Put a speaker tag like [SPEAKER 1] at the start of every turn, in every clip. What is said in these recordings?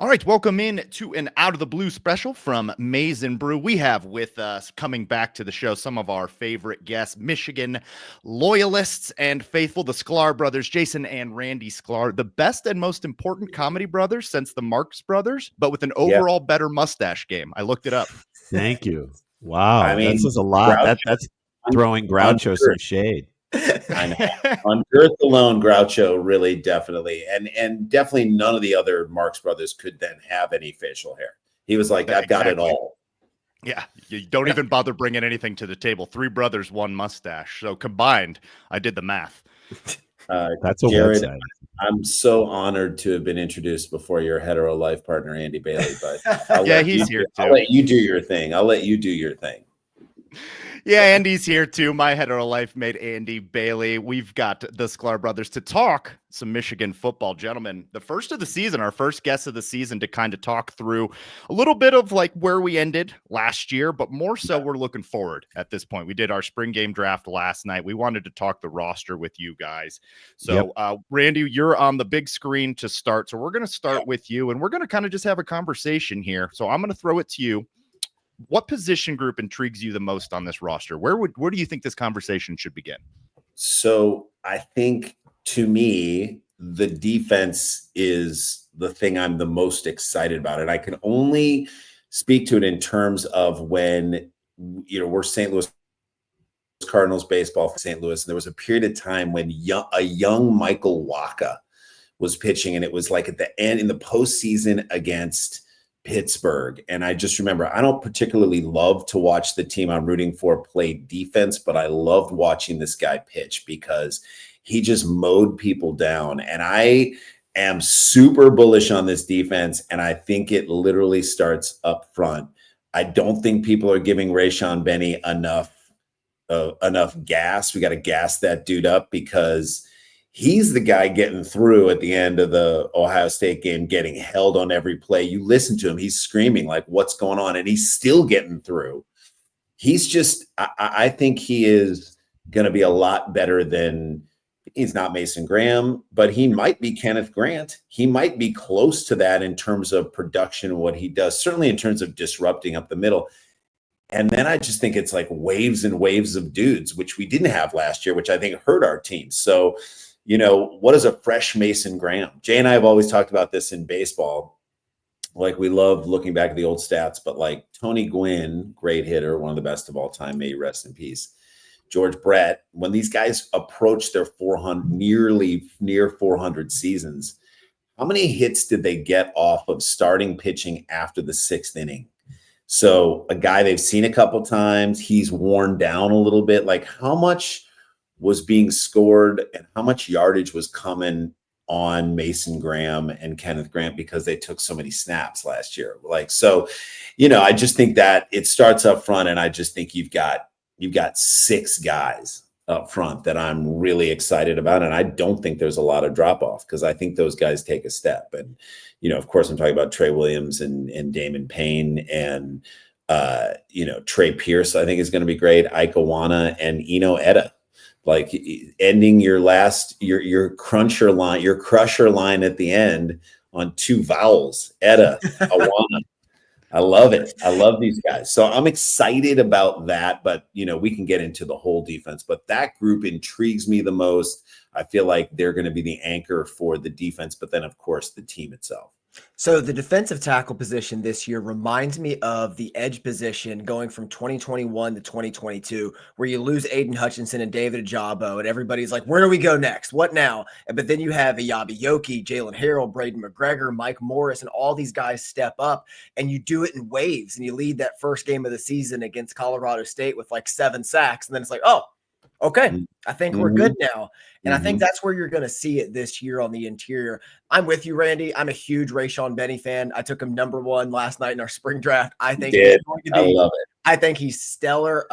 [SPEAKER 1] All right, welcome in to an Out of the Blue special from Maize and Brew. We have with us, coming back to the show, some of our favorite guests, Michigan loyalists and faithful, the Sklar brothers, Jason and Randy Sklar, the best and most important comedy brothers since the Marx Brothers, but with an overall better mustache game. I looked it up.
[SPEAKER 2] Thank you. Wow,
[SPEAKER 3] I mean,
[SPEAKER 2] that says a lot.
[SPEAKER 3] Groucho,
[SPEAKER 2] That's throwing Groucho some shade.
[SPEAKER 3] I know. On Girth alone, Groucho really definitely, and definitely none of the other Marx Brothers could then have any facial hair. He was like, I've got it all.
[SPEAKER 1] Yeah, you don't even bother bringing anything to the table. 3 brothers, 1 mustache. So combined, I did the math.
[SPEAKER 2] That's a
[SPEAKER 3] Jared,
[SPEAKER 2] website.
[SPEAKER 3] I'm so honored to have been introduced before your hetero life partner, Andy Bailey. But
[SPEAKER 1] he's here too.
[SPEAKER 3] I'll let you do your thing.
[SPEAKER 1] Yeah, Andy's here too. My hetero life mate, Andy Bailey. We've got the Sklar brothers to talk some Michigan football. Gentlemen, the first of the season, our first guest of the season to kind of talk through a little bit of like where we ended last year, but more so we're looking forward at this point. We did our spring game draft last night. We wanted to talk the roster with you guys. So, Randy, you're on the big screen to start. So we're going to start with you, and we're going to kind of just have a conversation here. So I'm going to throw it to you. What position group intrigues you the most on this roster? Where do you think this conversation should begin?
[SPEAKER 3] So I think, to me, the defense is the thing I'm the most excited about. And I can only speak to it in terms of when, we're St. Louis Cardinals baseball for St. Louis. And there was a period of time when a young Michael Waka was pitching, and it was like at the end in the postseason against Pittsburgh. And I just remember, I don't particularly love to watch the team I'm rooting for play defense, but I loved watching this guy pitch because he just mowed people down. And I am super bullish on this defense, and I think it literally starts up front. I don't think people are giving Rayshon Benny enough gas. We got to gas that dude up because he's the guy getting through at the end of the Ohio State game, getting held on every play. You listen to him, he's screaming like, what's going on? And he's still getting through. He's just, I think he is going to be a lot better than, he's not Mason Graham, but he might be Kenneth Grant. He might be close to that in terms of production, what he does, certainly in terms of disrupting up the middle. And then I just think it's like waves and waves of dudes, which we didn't have last year, which I think hurt our team. So, what is a fresh Mason Graham? Jay and I have always talked about this in baseball. Like, we love looking back at the old stats, but like Tony Gwynn, great hitter, one of the best of all time, may he rest in peace. George Brett, when these guys approach their near 400 seasons, how many hits did they get off of starting pitching after the 6th inning? So a guy they've seen a couple times, he's worn down a little bit. Like, how much was being scored and how much yardage was coming on Mason Graham and Kenneth Grant because they took so many snaps last year? Like, so, I just think that it starts up front, and I just think you've got 6 guys up front that I'm really excited about. And I don't think there's a lot of drop off because I think those guys take a step. And, of course, I'm talking about Trey Williams and Damon Payne and, Trey Pierce, I think is going to be great. Ike Iwana and Eno Etta. Like, ending your crusher line at the end on 2 vowels, Etta, Iwana. I love it. I love these guys. So I'm excited about that, but we can get into the whole defense, but that group intrigues me the most. I feel like they're going to be the anchor for the defense, but then of course the team itself.
[SPEAKER 4] So the defensive tackle position this year reminds me of the edge position going from 2021 to 2022, where you lose Aiden Hutchinson and David Ajabo, and everybody's like, where do we go next? What now? But then you have Iyabi Yoki, Jalen Harrell, Braden McGregor, Mike Morris, and all these guys step up, and you do it in waves, and you lead that first game of the season against Colorado State with like 7 sacks, and then it's like, oh, okay, I think we're good now. And I think that's where you're going to see it this year on the interior. I'm with you, Randy. I'm a huge Rayshon Benny fan. I took him number 1 last night in our spring draft. I think he's going to be, I love it. I think he's stellar.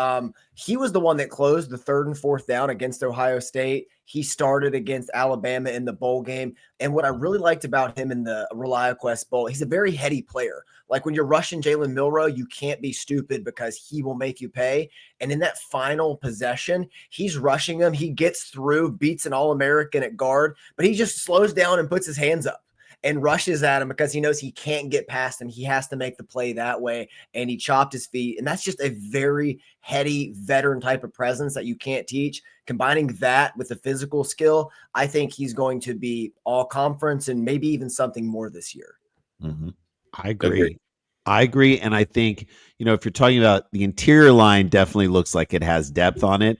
[SPEAKER 4] He was the one that closed the 3rd and 4th down against Ohio State. He started against Alabama in the bowl game. And what I really liked about him in the ReliaQuest Bowl, he's a very heady player. Like, when you're rushing Jalen Milroe, you can't be stupid because he will make you pay. And in that final possession, he's rushing him. He gets through, beats an All-American at guard, but he just slows down and puts his hands up. and rushes at him because he knows he can't get past him. He has to make the play that way, and he chopped his feet. And that's just a very heady veteran type of presence that you can't teach. Combining that with the physical skill, I think he's going to be all conference and maybe even something more this year.
[SPEAKER 2] Mm-hmm. I agree. And I think, if you're talking about the interior line, definitely looks like it has depth on it.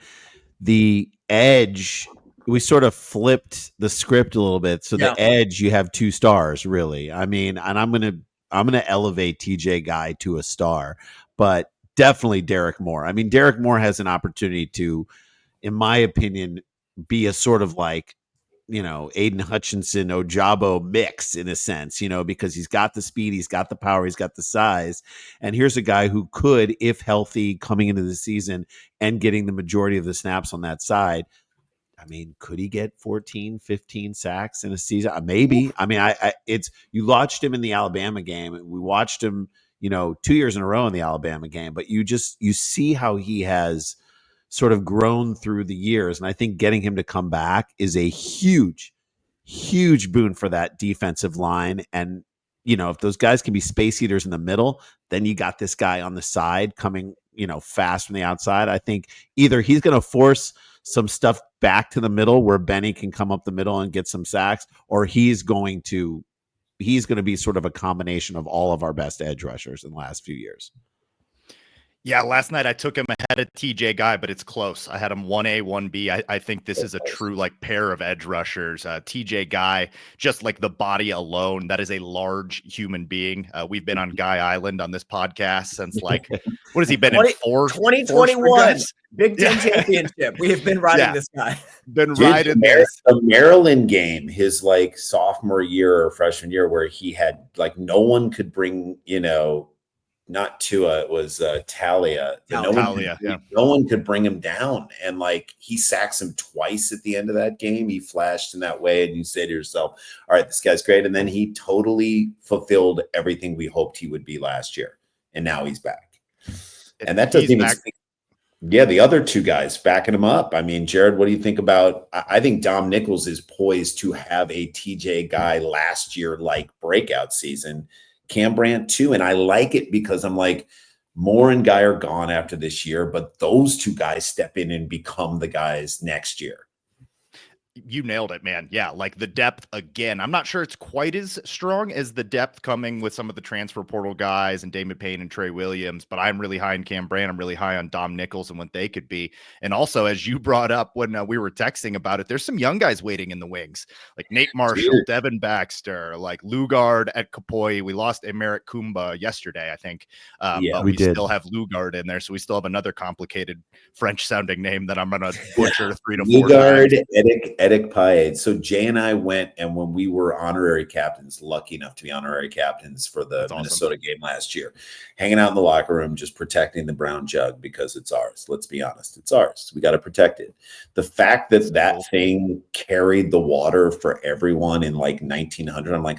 [SPEAKER 2] The edge, we sort of flipped the script a little bit. So the edge, you have 2 stars, really. I mean, and I'm gonna elevate TJ Guy to a star, but definitely Derek Moore. I mean, Derek Moore has an opportunity to, in my opinion, be a sort of like, Aiden Hutchinson, Ojabo mix in a sense, because he's got the speed, he's got the power, he's got the size. And here's a guy who could, if healthy coming into the season and getting the majority of the snaps on that side, I mean, could he get 14, 15 sacks in a season? Maybe. I mean, you watched him in the Alabama game. We watched him, 2 years in a row in the Alabama game, but you see how he has sort of grown through the years. And I think getting him to come back is a huge, huge boon for that defensive line. And, if those guys can be space eaters in the middle, then you got this guy on the side coming, fast from the outside. I think either he's going to force some stuff back to the middle where Benny can come up the middle and get some sacks, or he's going to be sort of a combination of all of our best edge rushers in the last few years.
[SPEAKER 1] Yeah, last night I took him ahead of TJ Guy, but it's close. I had him 1A, 1B. I think this is a true pair of edge rushers. TJ Guy, just like the body alone, that is a large human being. We've been on Guy Island on this podcast since what has he been in
[SPEAKER 4] 2021 Big Ten championship. We have been riding this guy.
[SPEAKER 3] Riding this. The Maryland game, his sophomore year or freshman year, where he had no one could bring, not Tua, it was Talia. No one could bring him down. And he sacks him twice at the end of that game. He flashed in that way. And you say to yourself, all right, this guy's great. And then he totally fulfilled everything we hoped he would be last year. And now he's back. And that doesn't even speak. Yeah, the other 2 guys backing him up. I mean, Jared, what do you think about? I think Dom Nichols is poised to have a TJ Guy last year breakout season. Cam Brandt too. And I like it because I'm Moore and Guy are gone after this year, but those 2 guys step in and become the guys next year.
[SPEAKER 1] You nailed it, man. Yeah, the depth again. I'm not sure it's quite as strong as the depth coming with some of the transfer portal guys and Damon Payne and Trey Williams, but I'm really high on Cam Brandt. I'm really high on Dom Nichols and what they could be. And also, as you brought up when we were texting about it, there's some young guys waiting in the wings, like Nate Marshall, Devin Baxter, Lugard at Kapoy. We lost Emerick Kumba yesterday, I think. But we still have Lugard in there, so we still have another complicated French-sounding name that I'm going to butcher 3 to 4 times.
[SPEAKER 3] Edek Paed. So Jay and I went, and when we were honorary captains, lucky enough to be honorary captains for the Minnesota game last year, hanging out in the locker room, just protecting the brown jug because it's ours. Let's be honest. It's ours. We got to protect it. The fact that thing carried the water for everyone in 1900, I'm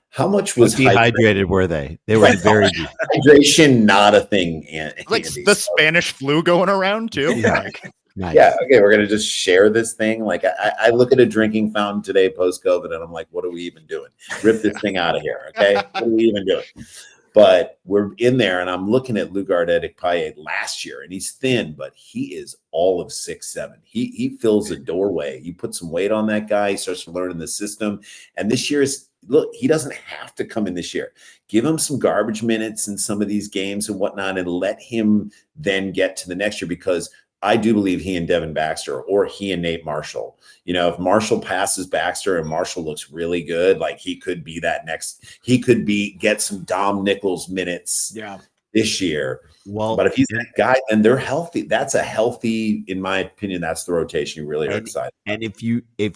[SPEAKER 3] how much was
[SPEAKER 2] dehydrated were they? They were very
[SPEAKER 3] hydration, not a thing.
[SPEAKER 1] The Spanish flu going around too.
[SPEAKER 2] Yeah. Nice.
[SPEAKER 3] Yeah, okay, we're gonna just share this thing. I look at a drinking fountain today post-COVID, and I'm like, what are we even doing? Rip this thing out of here, okay? What are we even doing? But we're in there, and I'm looking at Lugard Edek last year, and he's thin, but he is all of 6'7". He fills a doorway. You put some weight on that guy, he starts learning the system. And this year he doesn't have to come in this year. Give him some garbage minutes in some of these games and whatnot, and let him then get to the next year, because I do believe he and Devin Baxter, or he and Nate Marshall, if Marshall passes Baxter and Marshall looks really good, he could be that get some Dom Nichols minutes this year.
[SPEAKER 2] Well,
[SPEAKER 3] but if he's that guy, then they're healthy. That's a healthy, in my opinion, that's the rotation you really are excited.
[SPEAKER 2] And if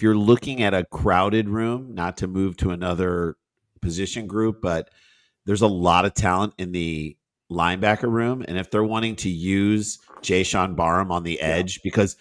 [SPEAKER 2] you're looking at a crowded room, not to move to another position group, but there's a lot of talent in the linebacker room. And if they're wanting to use Jayshawn Barham on the edge, because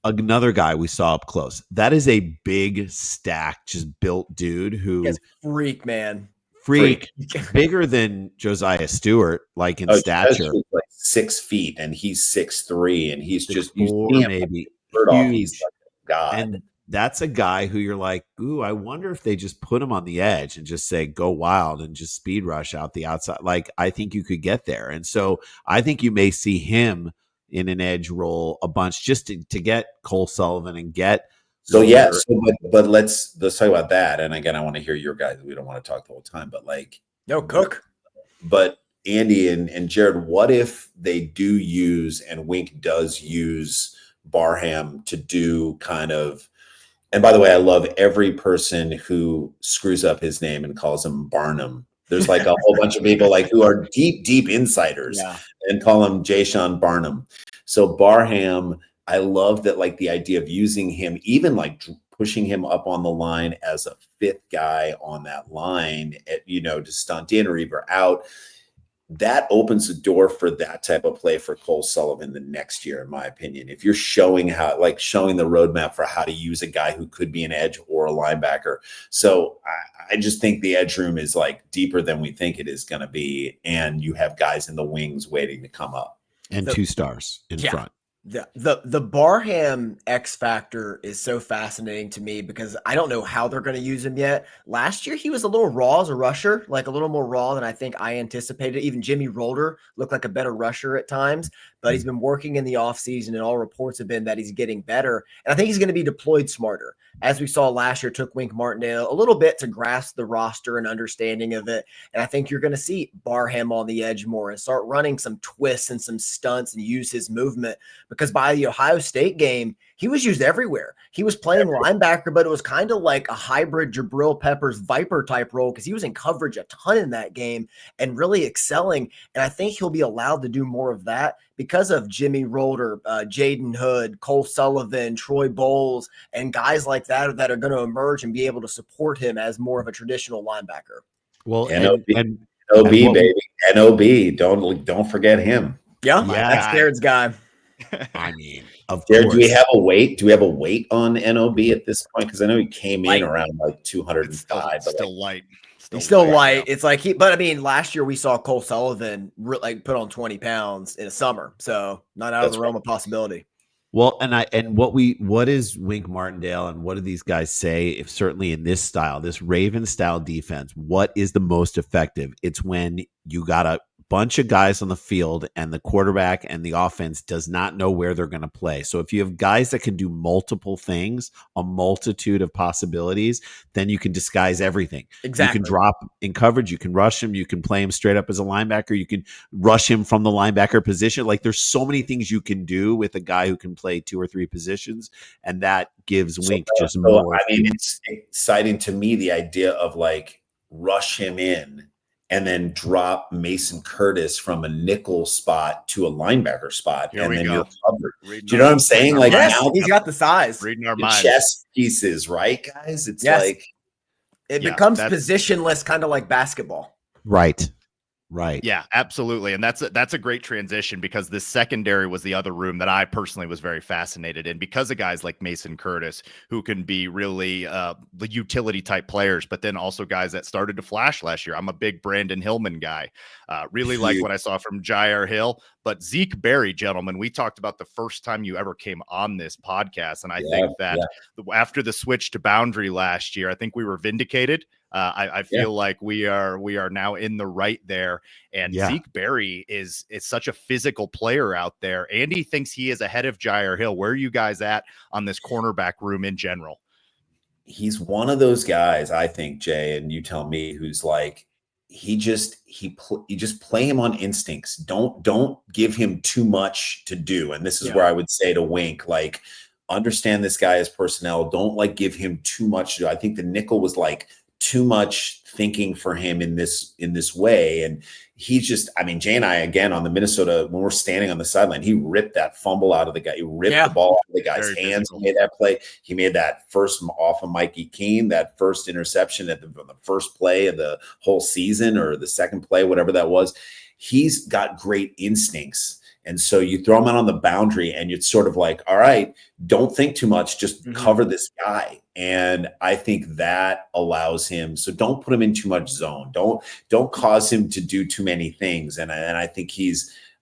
[SPEAKER 2] another guy we saw up close, that is a big stack, just built dude who
[SPEAKER 4] freak, man.
[SPEAKER 2] Freak. Bigger than Josiah Stewart, in stature.
[SPEAKER 3] 6 feet, and he's 6'3", and he's just
[SPEAKER 2] 4, maybe.
[SPEAKER 3] He's like a god.
[SPEAKER 2] And that's a guy who you're like, ooh, I wonder if they just put him on the edge and just say, go wild and just speed rush out the outside. Like, I think you could get there. And so I think you may see him in an edge role a bunch just to get Cole Sullivan and get.
[SPEAKER 3] So yeah, but let's talk about that. And again, I want to hear your guys. We don't want to talk the whole time, but like,
[SPEAKER 4] no, Cook.
[SPEAKER 3] But Andy and Jared, what if they do use, and Wink does use Barham to do kind of, and by the way, I love every person who screws up his name and calls him Barnum. There's like a whole bunch of people like who are deep insiders and call him Jason Barnum. So Barham, I love that, like the idea of using him, even like pushing him up on the line as a fifth guy on that line, to stunt Dan Reaver out. That opens the door for that type of play for Cole Sullivan the next year, in my opinion. If you're showing the roadmap for how to use a guy who could be an edge or a linebacker. So I just think the edge room is like deeper than we think it is going to be. And you have guys in the wings waiting to come up.
[SPEAKER 2] And 2 stars in front.
[SPEAKER 4] The Barham X factor is so fascinating to me because I don't know how they're going to use him yet. Last year, he was a little raw as a rusher, like a little more raw than I think I anticipated. Even Jimmy Rolder looked like a better rusher at times, but he's been working in the offseason, and all reports have been that he's getting better. And I think he's going to be deployed smarter. As we saw last year, took Wink Martindale a little bit to grasp the roster and understanding of it. And I think you're going to see Barham on the edge more and start running some twists and some stunts and use his movement. Because by the Ohio State game, he was used everywhere. He was playing linebacker, but it was kind of like a hybrid Jabril Peppers Viper type role because he was in coverage a ton in that game and really excelling. And I think he'll be allowed to do more of that because of Jimmy Rolder, Jaden Hood, Cole Sullivan, Troy Bowles, and guys like that are going to emerge and be able to support him as more of a traditional linebacker.
[SPEAKER 2] Well,
[SPEAKER 3] NOB, baby. NOB. Don't forget him.
[SPEAKER 4] Yeah, that's Jared's guy.
[SPEAKER 2] I mean, of
[SPEAKER 3] Jared,
[SPEAKER 2] course.
[SPEAKER 3] do we have a weight? Do we have a weight on NOB at this point? Because I know he came in around like 205.
[SPEAKER 1] It's still light.
[SPEAKER 4] He's still light. It's like but I mean, last year we saw Cole Sullivan put on 20 pounds in a summer, so not out of the realm of possibility.
[SPEAKER 2] Well, what is Wink Martindale and what do these guys say? If certainly in this style, this Raven style defense, what is the most effective? It's when you got a bunch of guys on the field and the quarterback and the offense does not know where they're going to play. So if you have guys that can do multiple things, a multitude of possibilities, then you can disguise everything.
[SPEAKER 4] Exactly.
[SPEAKER 2] You can drop in coverage. You can rush him. You can play him straight up as a linebacker. You can rush him from the linebacker position. Like there's so many things you can do with a guy who can play 2 or 3 positions. And that gives Wink just more.
[SPEAKER 3] I mean, it's exciting to me, the idea of like rush him in and then drop Mason Curtis from a nickel spot to a linebacker spot.
[SPEAKER 1] Here
[SPEAKER 3] and then
[SPEAKER 1] go.
[SPEAKER 3] You're covered. Do you know what I'm saying? Like
[SPEAKER 4] now he's got the size.
[SPEAKER 1] Reading our minds.
[SPEAKER 3] Chess pieces, right, guys? It's like
[SPEAKER 4] it becomes positionless, kind of like basketball.
[SPEAKER 2] Right.
[SPEAKER 1] Yeah, absolutely. And that's a great transition because this secondary was the other room that I personally was very fascinated in because of guys like Mason Curtis, who can be really the utility type players, but then also guys that started to flash last year. I'm a big Brandon Hillman guy. Really like what I saw from Jair Hill, but Zeke Berry, gentlemen, we talked about the first time you ever came on this podcast. And I think that after the switch to boundary last year, I think we were vindicated. I feel like we are now in the right there. And Zeke Berry is such a physical player out there. Andy thinks he is ahead of Jair Hill. Where are you guys at on this cornerback room in general?
[SPEAKER 3] He's one of those guys, I think, Jay, and you tell me, who's like, you just play him on instincts. Don't give him too much to do. And this is where I would say to Wink, like, understand this guy as personnel. Don't like give him too much to do. I think the nickel was like too much thinking for him in this way. And he's just, I mean, Jay and I, again, on the Minnesota, when we're standing on the sideline, he ripped that fumble out of the guy. He ripped the ball out of the guy's hands. He made that play. He made that first off of Mikey Keene, that first interception at the first play of the whole season, or the second play, whatever that was. He's got great instincts. And so you throw him out on the boundary and it's sort of like, all right, don't think too much, just cover this guy. And I think that allows him. So don't put him in too much zone. Don't cause him to do too many things. And I think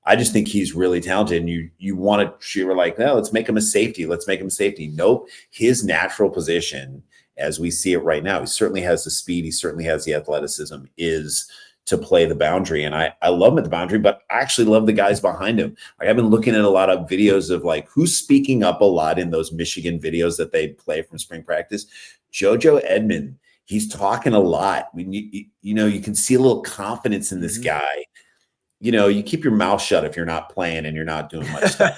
[SPEAKER 3] I just think he's really talented. And you want to, you were like, no, let's make him a safety. Let's make him a safety. Nope. His natural position, as we see it right now, he certainly has the speed. He certainly has the athleticism, is to play the boundary. And I love him at the boundary, but I actually love the guys behind him. Like, I've been looking at a lot of videos of like who's speaking up a lot in those Michigan videos that they play from spring practice. JoJo Edmond, he's talking a lot. You can see a little confidence in this guy. You keep your mouth shut if you're not playing and you're not doing much stuff.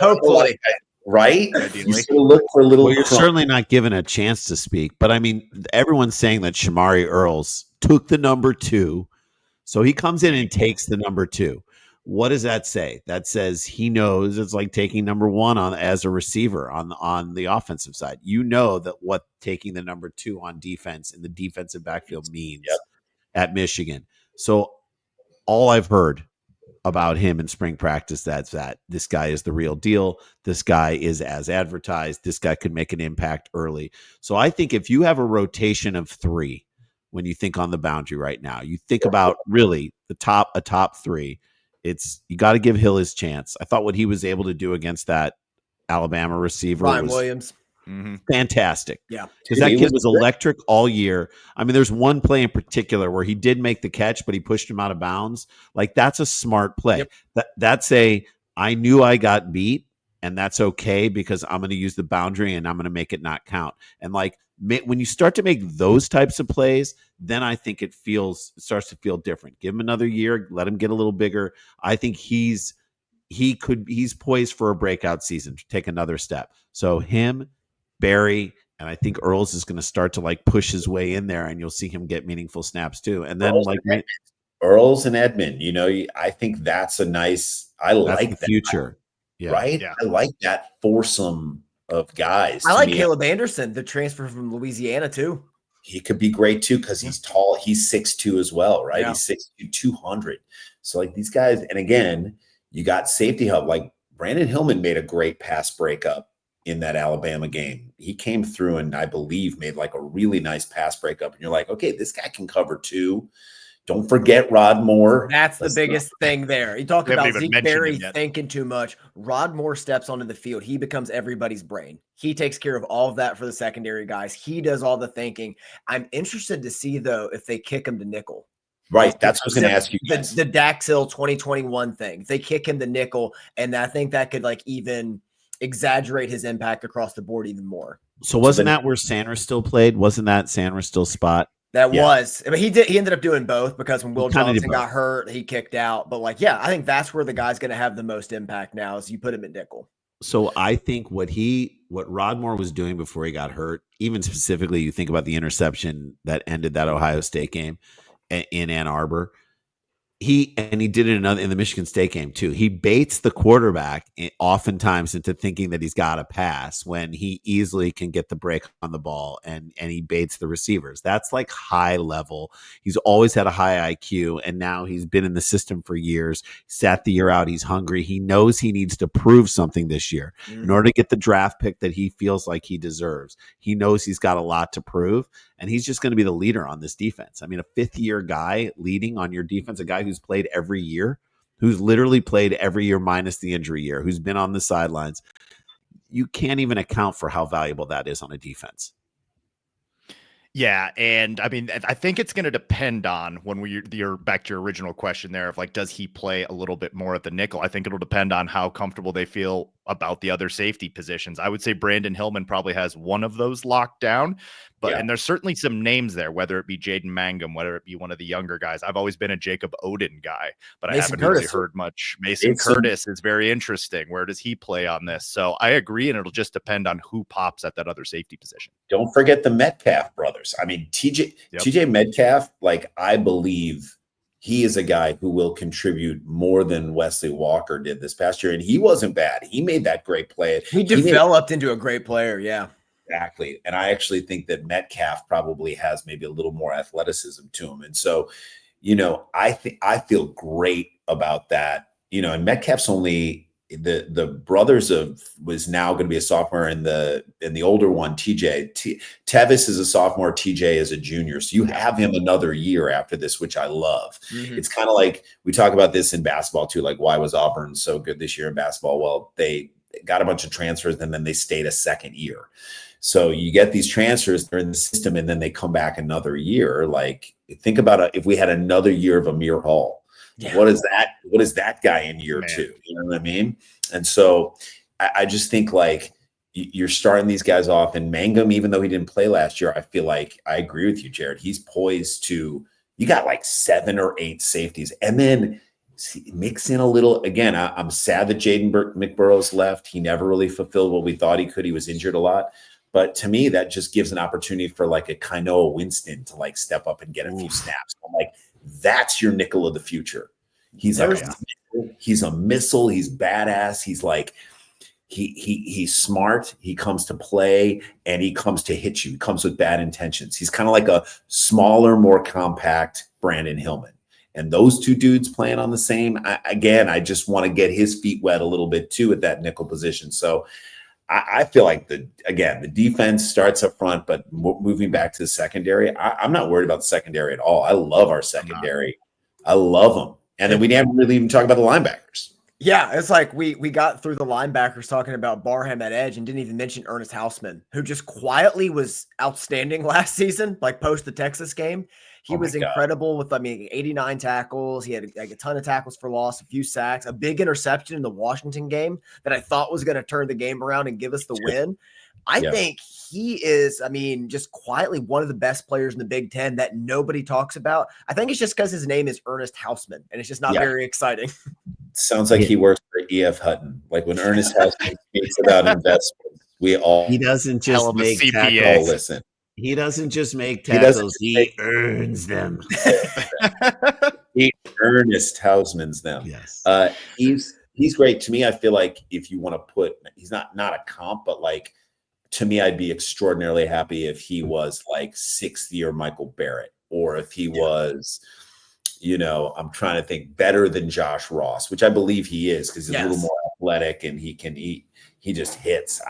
[SPEAKER 4] Hopefully.
[SPEAKER 3] Right? You still look for a little.
[SPEAKER 2] Well, you're certainly not given a chance to speak. But I mean, everyone's saying that Shamari Earls took the number 2. So he comes in and takes the number 2. What does that say? That says he knows it's like taking number 1 on as a receiver on the offensive side. You know that what taking the number 2 on defense in the defensive backfield means at Michigan. So all I've heard about him in spring practice, that's that this guy is the real deal. This guy is as advertised. This guy could make an impact early. So I think if you have a rotation of 3, when you think on the boundary right now, you think about really a top 3. It's, you got to give Hill his chance. I thought what he was able to do against that Alabama receiver
[SPEAKER 4] Ryan
[SPEAKER 2] was
[SPEAKER 4] Williams.
[SPEAKER 2] fantastic.
[SPEAKER 4] Yeah.
[SPEAKER 2] Because that kid was electric all year. I mean, there's one play in particular where he did make the catch, but he pushed him out of bounds. Like, that's a smart play.
[SPEAKER 4] Yep.
[SPEAKER 2] That's I knew I got beat, and that's okay because I'm going to use the boundary and I'm going to make it not count. And like, when you start to make those types of plays, then I think it starts to feel different. Give him another year, let him get a little bigger. I think he's poised for a breakout season, to take another step. So him, Barry, and I think Earls is going to start to like push his way in there, and you'll see him get meaningful snaps too. And then
[SPEAKER 3] Earls and Edmond, I think that's a nice. I like
[SPEAKER 2] the
[SPEAKER 3] that
[SPEAKER 2] future,
[SPEAKER 3] right?
[SPEAKER 1] Yeah.
[SPEAKER 3] I like that foursome of guys.
[SPEAKER 4] I like Caleb Anderson, the transfer from Louisiana too.
[SPEAKER 3] He could be great too because he's tall. He's 6'2" as well, right?
[SPEAKER 4] Yeah.
[SPEAKER 3] He's 6'2", 200. So like these guys, and again, you got safety help. Like Brandon Hillman made a great pass breakup in that Alabama game. He came through and I believe made like a really nice pass breakup. And you're like, okay, this guy can cover too. Don't forget Rod Moore.
[SPEAKER 4] That's the biggest thing there. You talk about Zeke Berry
[SPEAKER 1] yet.
[SPEAKER 4] thinking too much. Rod Moore steps onto the field. He becomes everybody's brain. He takes care of all of that for the secondary guys. He does all the thinking. I'm interested to see, though, if they kick him to nickel.
[SPEAKER 3] Right. That's what I was going to ask you guys.
[SPEAKER 4] The Dax Hill 2021 thing. If they kick him to nickel, and I think that could like even exaggerate his impact across the board even more.
[SPEAKER 2] So wasn't that where Sanders still played? Wasn't that Sanders still spot?
[SPEAKER 4] That was. I mean, he ended up doing both because when Will Johnson got hurt, he kicked out. But like, yeah, I think that's where the guy's going to have the most impact now is you put him at nickel.
[SPEAKER 2] So I think what Rod Moore was doing before he got hurt, even specifically, you think about the interception that ended that Ohio State game in Ann Arbor. He did it in the Michigan State game too. He baits the quarterback oftentimes into thinking that he's got a pass when he easily can get the break on the ball, and he baits the receivers. That's like high level. He's always had a high IQ, and now he's been in the system for years. He sat the year out. He's hungry. He knows he needs to prove something this year in order to get the draft pick that he feels like he deserves. He knows he's got a lot to prove, and he's just going to be the leader on this defense. I mean, a fifth-year guy leading on your defense, a guy who's played every year, who's literally played every year minus the injury year, who's been on the sidelines. You can't even account for how valuable that is on a defense.
[SPEAKER 1] Yeah, and I mean, I think it's going to depend on when you're back to your original question there of like, does he play a little bit more at the nickel? I think it'll depend on how comfortable they feel about the other safety positions. I would say Brandon Hillman probably has one of those locked down, and there's certainly some names there, whether it be Jaden Mangum, whether it be one of the younger guys. I've always been a Jacob Oden guy, but I haven't really heard much. Mason Curtis is very interesting. Where does he play on this? So I agree, and it'll just depend on who pops at that other safety position.
[SPEAKER 3] Don't forget the Metcalf brothers. I mean, TJ Metcalf, like I believe he is a guy who will contribute more than Wesley Walker did this past year. And he wasn't bad. He made that great play.
[SPEAKER 4] He developed into a great player. Yeah,
[SPEAKER 3] exactly. And I actually think that Metcalf probably has maybe a little more athleticism to him. And so, I feel great about that. And Metcalf's only the brothers was now going to be a sophomore, and the older one, TJ. Tevis is a sophomore, TJ is a junior. So you have him another year after this, which I love. It's kind of like we talk about this in basketball too. Like, why was Auburn so good this year in basketball? Well, they got a bunch of transfers and then they stayed a second year. So you get these transfers, they're in the system, and then they come back another year. Like, think about if we had another year of Amir Hall. Yeah. What is that guy in year two? You know what I mean? And so I just think, like, you're starting these guys off, and Mangum, even though he didn't play last year, I feel like I agree with you, Jared. He's poised to, you got like 7 or 8 safeties, and then mix in a little. Again, I'm sad that Jaden McBurrows left. He never really fulfilled what we thought he could. He was injured a lot. But to me, that just gives an opportunity for like a Kainoa Winston to like step up and get a few snaps. I'm like, that's your nickel of the future. He's a missile. He's badass. He's like, he's smart. He comes to play and he comes to hit you. He comes with bad intentions. He's kind of like a smaller, more compact Brandon Hillman. And those two dudes playing on the same, I just want to get his feet wet a little bit too at that nickel position. So I feel like the defense starts up front, but moving back to the secondary, I'm not worried about the secondary at all. I love our secondary. I love them. And then we never really even talk about the linebackers.
[SPEAKER 4] Yeah, it's like we got through the linebackers talking about Barham at edge and didn't even mention Ernest Hausman, who just quietly was outstanding last season, like post the Texas game. He was incredible with, 89 tackles. He had like a ton of tackles for loss, a few sacks, a big interception in the Washington game that I thought was going to turn the game around and give us the win. I think he is, just quietly one of the best players in the Big Ten that nobody talks about. I think it's just because his name is Ernest Hausman, and it's just not very exciting.
[SPEAKER 3] Sounds like he works for E.F. Hutton. Like when Ernest Hausman speaks about investments,
[SPEAKER 2] he doesn't just make tackles.
[SPEAKER 3] Listen.
[SPEAKER 2] He doesn't just make tackles. He earns them.
[SPEAKER 3] He Ernest Hausman's them.
[SPEAKER 2] Yes.
[SPEAKER 3] He's great. To me, I feel like if you want to put, he's not a comp, but like, to me, I'd be extraordinarily happy if he was like 6th year Michael Barrett, or if he was, I'm trying to think, better than Josh Ross, which I believe he is, because he's a little more athletic and he just hits.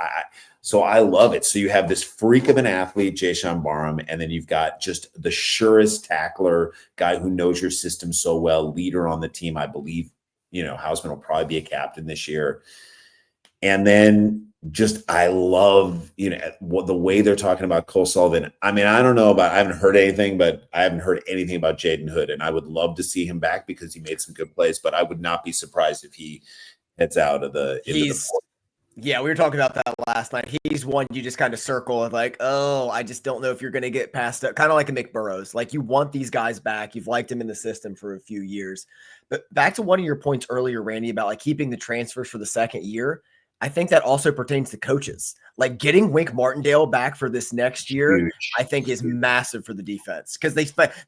[SPEAKER 3] So I love it. So you have this freak of an athlete, Jason Barham, and then you've got just the surest tackler, guy who knows your system so well, leader on the team. I believe, Hausman will probably be a captain this year. And then I love, the way they're talking about Cole Sullivan. I haven't heard anything, but I haven't heard anything about Jaden Hood, and I would love to see him back because he made some good plays, but I would not be surprised if he heads out of
[SPEAKER 4] Yeah, we were talking about that last night. He's one you just kind of circle and like, oh, I just don't know if you're going to get past it. Kind of like a McBurrows. Like, you want these guys back. You've liked him in the system for a few years. But back to one of your points earlier, Randy, about like keeping the transfers for the second year. I think that also pertains to coaches. Like, getting Wink Martindale back for this next year, I think is massive for the defense, because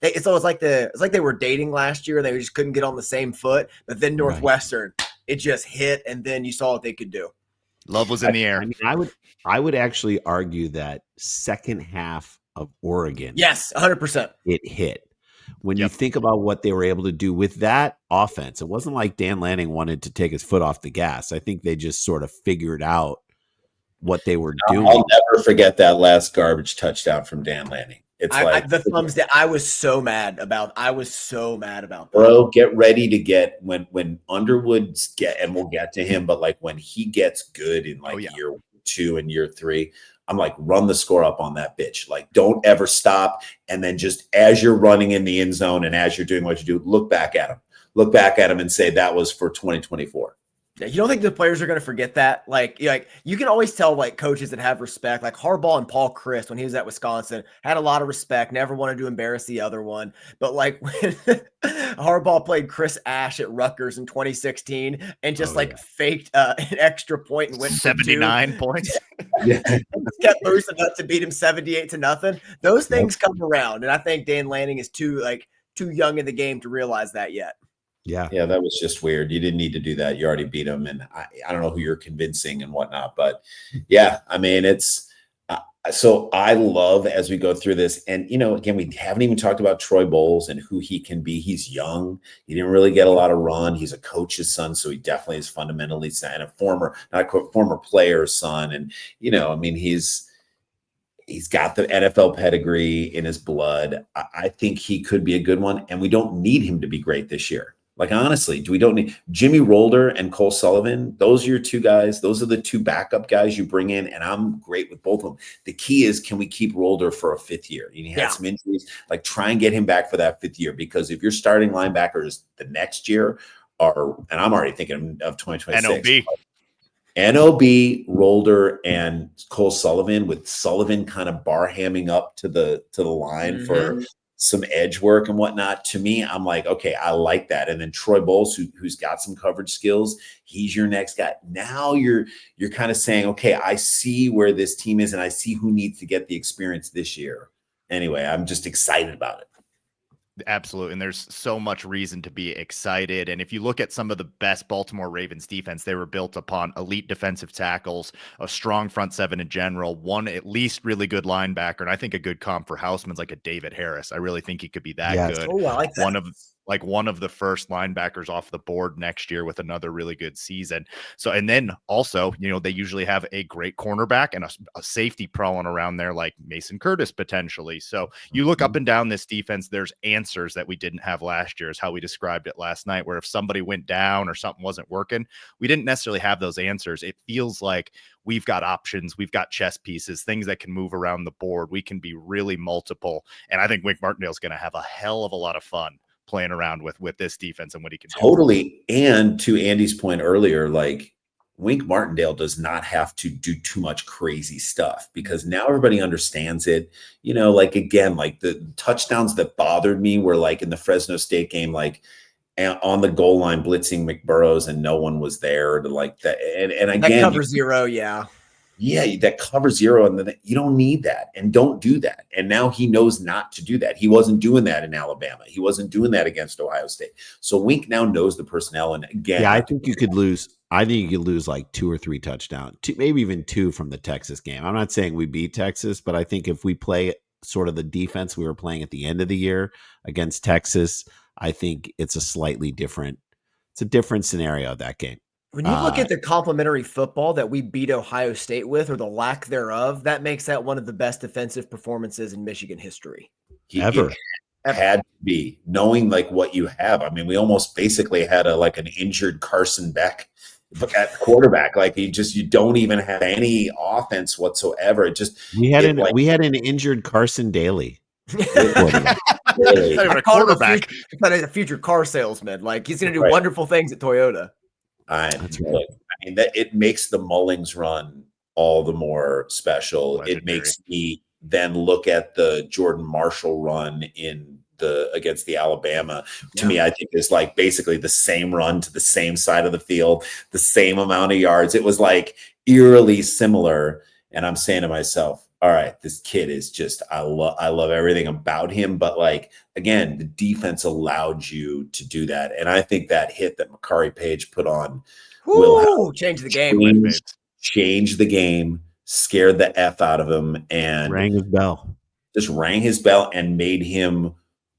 [SPEAKER 4] it's always like they were dating last year. They just couldn't get on the same foot. But then Northwestern, it just hit, and then you saw what they could do.
[SPEAKER 1] Love was in the air.
[SPEAKER 2] I would actually argue that second half of Oregon.
[SPEAKER 4] Yes, 100%.
[SPEAKER 2] It hit. When you think about what they were able to do with that offense, it wasn't like Dan Lanning wanted to take his foot off the gas. I think they just sort of figured out what they were doing.
[SPEAKER 3] I'll never forget that last garbage touchdown from Dan Lanning. It's
[SPEAKER 4] the thumbs down. I was so mad about that.
[SPEAKER 3] Bro, get ready to get when Underwood's and we'll get to him, but like when he gets good in year 2 and year 3, I'm like, run the score up on that bitch. Like, don't ever stop. And then just as you're running in the end zone and as you're doing what you do, look back at him and say that was for 2024.
[SPEAKER 4] Yeah, you don't think the players are going to forget that? Like you can always tell like coaches that have respect, like Harbaugh and Paul Chryst when he was at Wisconsin had a lot of respect, never wanted to embarrass the other one. But like when Harbaugh played Chris Ash at Rutgers in 2016 and just faked an extra point and went
[SPEAKER 1] 79 points.
[SPEAKER 4] Kept Bruce enough to beat him 78-0. Those things come around, and I think Dan Lanning is too young in the game to realize that yet.
[SPEAKER 3] Yeah, that was just weird. You didn't need to do that. You already beat him, and I don't know who you're convincing and whatnot, but yeah, I mean, it's So I love as we go through this, and again, we haven't even talked about Troy Bowles and who he can be. He's young. He didn't really get a lot of run. He's a coach's son, so he definitely is fundamentally sound, a former, not a former player's son. And I mean, he's got the NFL pedigree in his blood. I think he could be a good one, and we don't need him to be great this year. Like, honestly, we don't need Jimmy Rolder and Cole Sullivan. Those are your two guys. Those are the two backup guys you bring in, and I'm great with both of them. The key is, can we keep Rolder for a fifth year? He had some injuries. Like, try and get him back for that fifth year, because if you're starting linebackers the next year and I'm already thinking of 2026. NOB, Rolder, and Cole Sullivan, with Sullivan kind of bar hamming up to the line for some edge work and whatnot. To me, I'm like, okay, I like that. And then Troy Bowles, who's got some coverage skills, he's your next guy. Now you're kind of saying, okay, I see where this team is, and I see who needs to get the experience this year. Anyway, I'm just excited about it.
[SPEAKER 1] Absolutely. And there's so much reason to be excited. And if you look at some of the best Baltimore Ravens defense, they were built upon elite defensive tackles, a strong front seven in general, one at least really good linebacker. And I think a good comp for Houseman's like a David Harris. I really think he could be that good.
[SPEAKER 4] Oh, I like that.
[SPEAKER 1] One of the first linebackers off the board next year with another really good season. So, and then also, they usually have a great cornerback and a safety prowling around there like Mason Curtis potentially. So you look up and down this defense, there's answers that we didn't have last year, is how we described it last night, where if somebody went down or something wasn't working, we didn't necessarily have those answers. It feels like we've got options, we've got chess pieces, things that can move around the board. We can be really multiple. And I think Wink Martindale's going to have a hell of a lot of fun playing around with this defense and what he can do.
[SPEAKER 3] Totally. And to Andy's point earlier, like, Wink Martindale does not have to do too much crazy stuff, because now everybody understands it. Like, again, like the touchdowns that bothered me were like in the Fresno State game, like on the goal line blitzing McBurrows and no one was there to like that. And again,
[SPEAKER 4] that cover zero.
[SPEAKER 3] Yeah, that cover zero, and then you don't need that, and don't do that. And now he knows not to do that. He wasn't doing that in Alabama. He wasn't doing that against Ohio State. So Wink now knows the personnel. And again,
[SPEAKER 2] I think you could lose. I think you could lose like 2 or 3 touchdowns, maybe even 2 from the Texas game. I'm not saying we beat Texas, but I think if we play sort of the defense we were playing at the end of the year against Texas, I think it's a different scenario, that game.
[SPEAKER 4] When you look at the complementary football that we beat Ohio State with, or the lack thereof, that makes that one of the best defensive performances in Michigan history.
[SPEAKER 3] Ever. Had to be, knowing like what you have. I mean, we almost basically had an injured Carson Beck at quarterback. Like, you don't even have any offense whatsoever. It just
[SPEAKER 2] we had an injured Carson Daly.
[SPEAKER 1] A quarterback,
[SPEAKER 4] but a future car salesman. Like, he's going to do wonderful things at Toyota.
[SPEAKER 3] Look, I mean, that it makes the Mullings run all the more special. Legendary. It makes me then look at the Jordan Marshall run against the Alabama. To me, I think is like basically the same run to the same side of the field, the same amount of yards. It was like eerily similar. And I'm saying to myself, all right, this kid is just, I love everything about him. But like, again, the defense allowed you to do that. And I think that hit that Makari Page put on will
[SPEAKER 4] change the game.
[SPEAKER 3] Change the game, scared the F out of him, and
[SPEAKER 2] rang his bell
[SPEAKER 3] and made him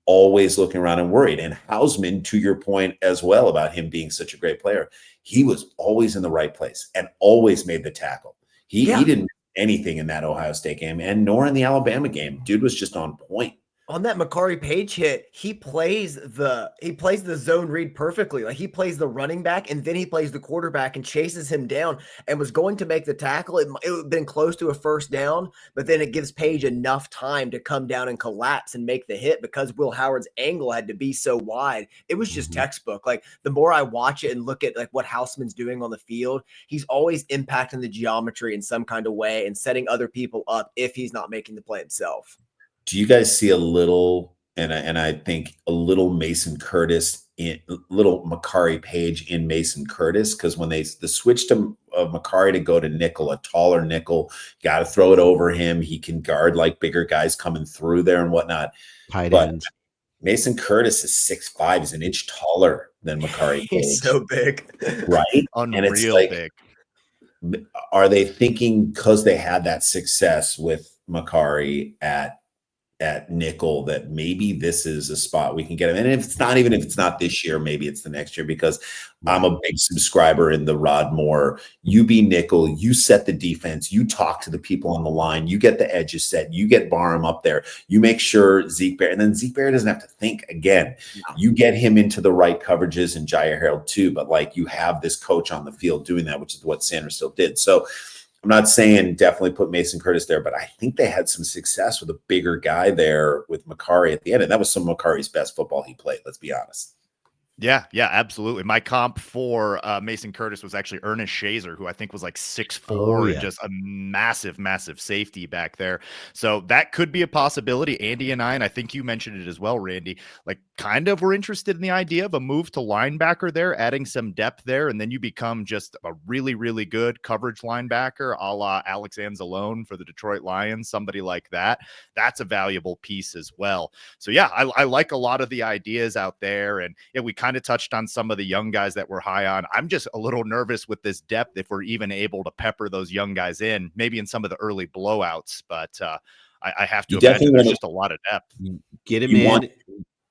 [SPEAKER 3] always looking around and worried. And Hausman, to your point as well about him being such a great player, he was always in the right place and always made the tackle. He didn't anything in that Ohio State game, and nor in the Alabama game. Dude was just on point.
[SPEAKER 4] On that Makari Page hit, he plays the zone read perfectly. Like, he plays the running back, and then he plays the quarterback and chases him down, and was going to make the tackle. It would have been close to a first down, but then it gives Page enough time to come down and collapse and make the hit, because Will Howard's angle had to be so wide. It was just textbook. Like, the more I watch it and look at like what Hausman's doing on the field, he's always impacting the geometry in some kind of way and setting other people up if he's not making the play himself.
[SPEAKER 3] Do you guys see a little, and I think a little Mason Curtis, little Makari Page in Mason Curtis? Because when the switch to Makari to go to nickel, a taller nickel, got to throw it over him. He can guard like bigger guys coming through there and whatnot. But Mason Curtis is 6'5". He's an inch taller than Makari Page.
[SPEAKER 4] He's so big.
[SPEAKER 3] Right?
[SPEAKER 1] Unreal big.
[SPEAKER 3] Are they thinking because they had that success with Macari at nickel, that maybe this is a spot we can get him. And if it's not this year, maybe it's the next year, because I'm a big subscriber in the Rod Moore. You be nickel, you set the defense, you talk to the people on the line, you get the edges set, you get Barham up there, you make sure Zeke Barrett, and then Zeke Barrett doesn't have to think again. You get him into the right coverages, and Jair Harold too, but like you have this coach on the field doing that, which is what Sanders still did. So I'm not saying definitely put Mason Curtis there, but I think they had some success with a bigger guy there with Macari at the end. And that was some of Macari's best football he played, let's be honest.
[SPEAKER 1] Yeah, absolutely. My comp for Mason Curtis was actually Ernest Shazer, who I think was like 6'4", and just a massive, massive safety back there. So that could be a possibility. Andy and I think you mentioned it as well, Randy, like kind of were interested in the idea of a move to linebacker there, adding some depth there, and then you become just a really, really good coverage linebacker, a la Alex Anzalone for the Detroit Lions, somebody like that. That's a valuable piece as well. So yeah, I like a lot of the ideas out there, and yeah, we kind of touched on some of the young guys that we're high on. I'm just a little nervous with this depth if we're even able to pepper those young guys in, maybe in some of the early blowouts. But I have to imagine there's just a lot of depth.
[SPEAKER 2] Get him in.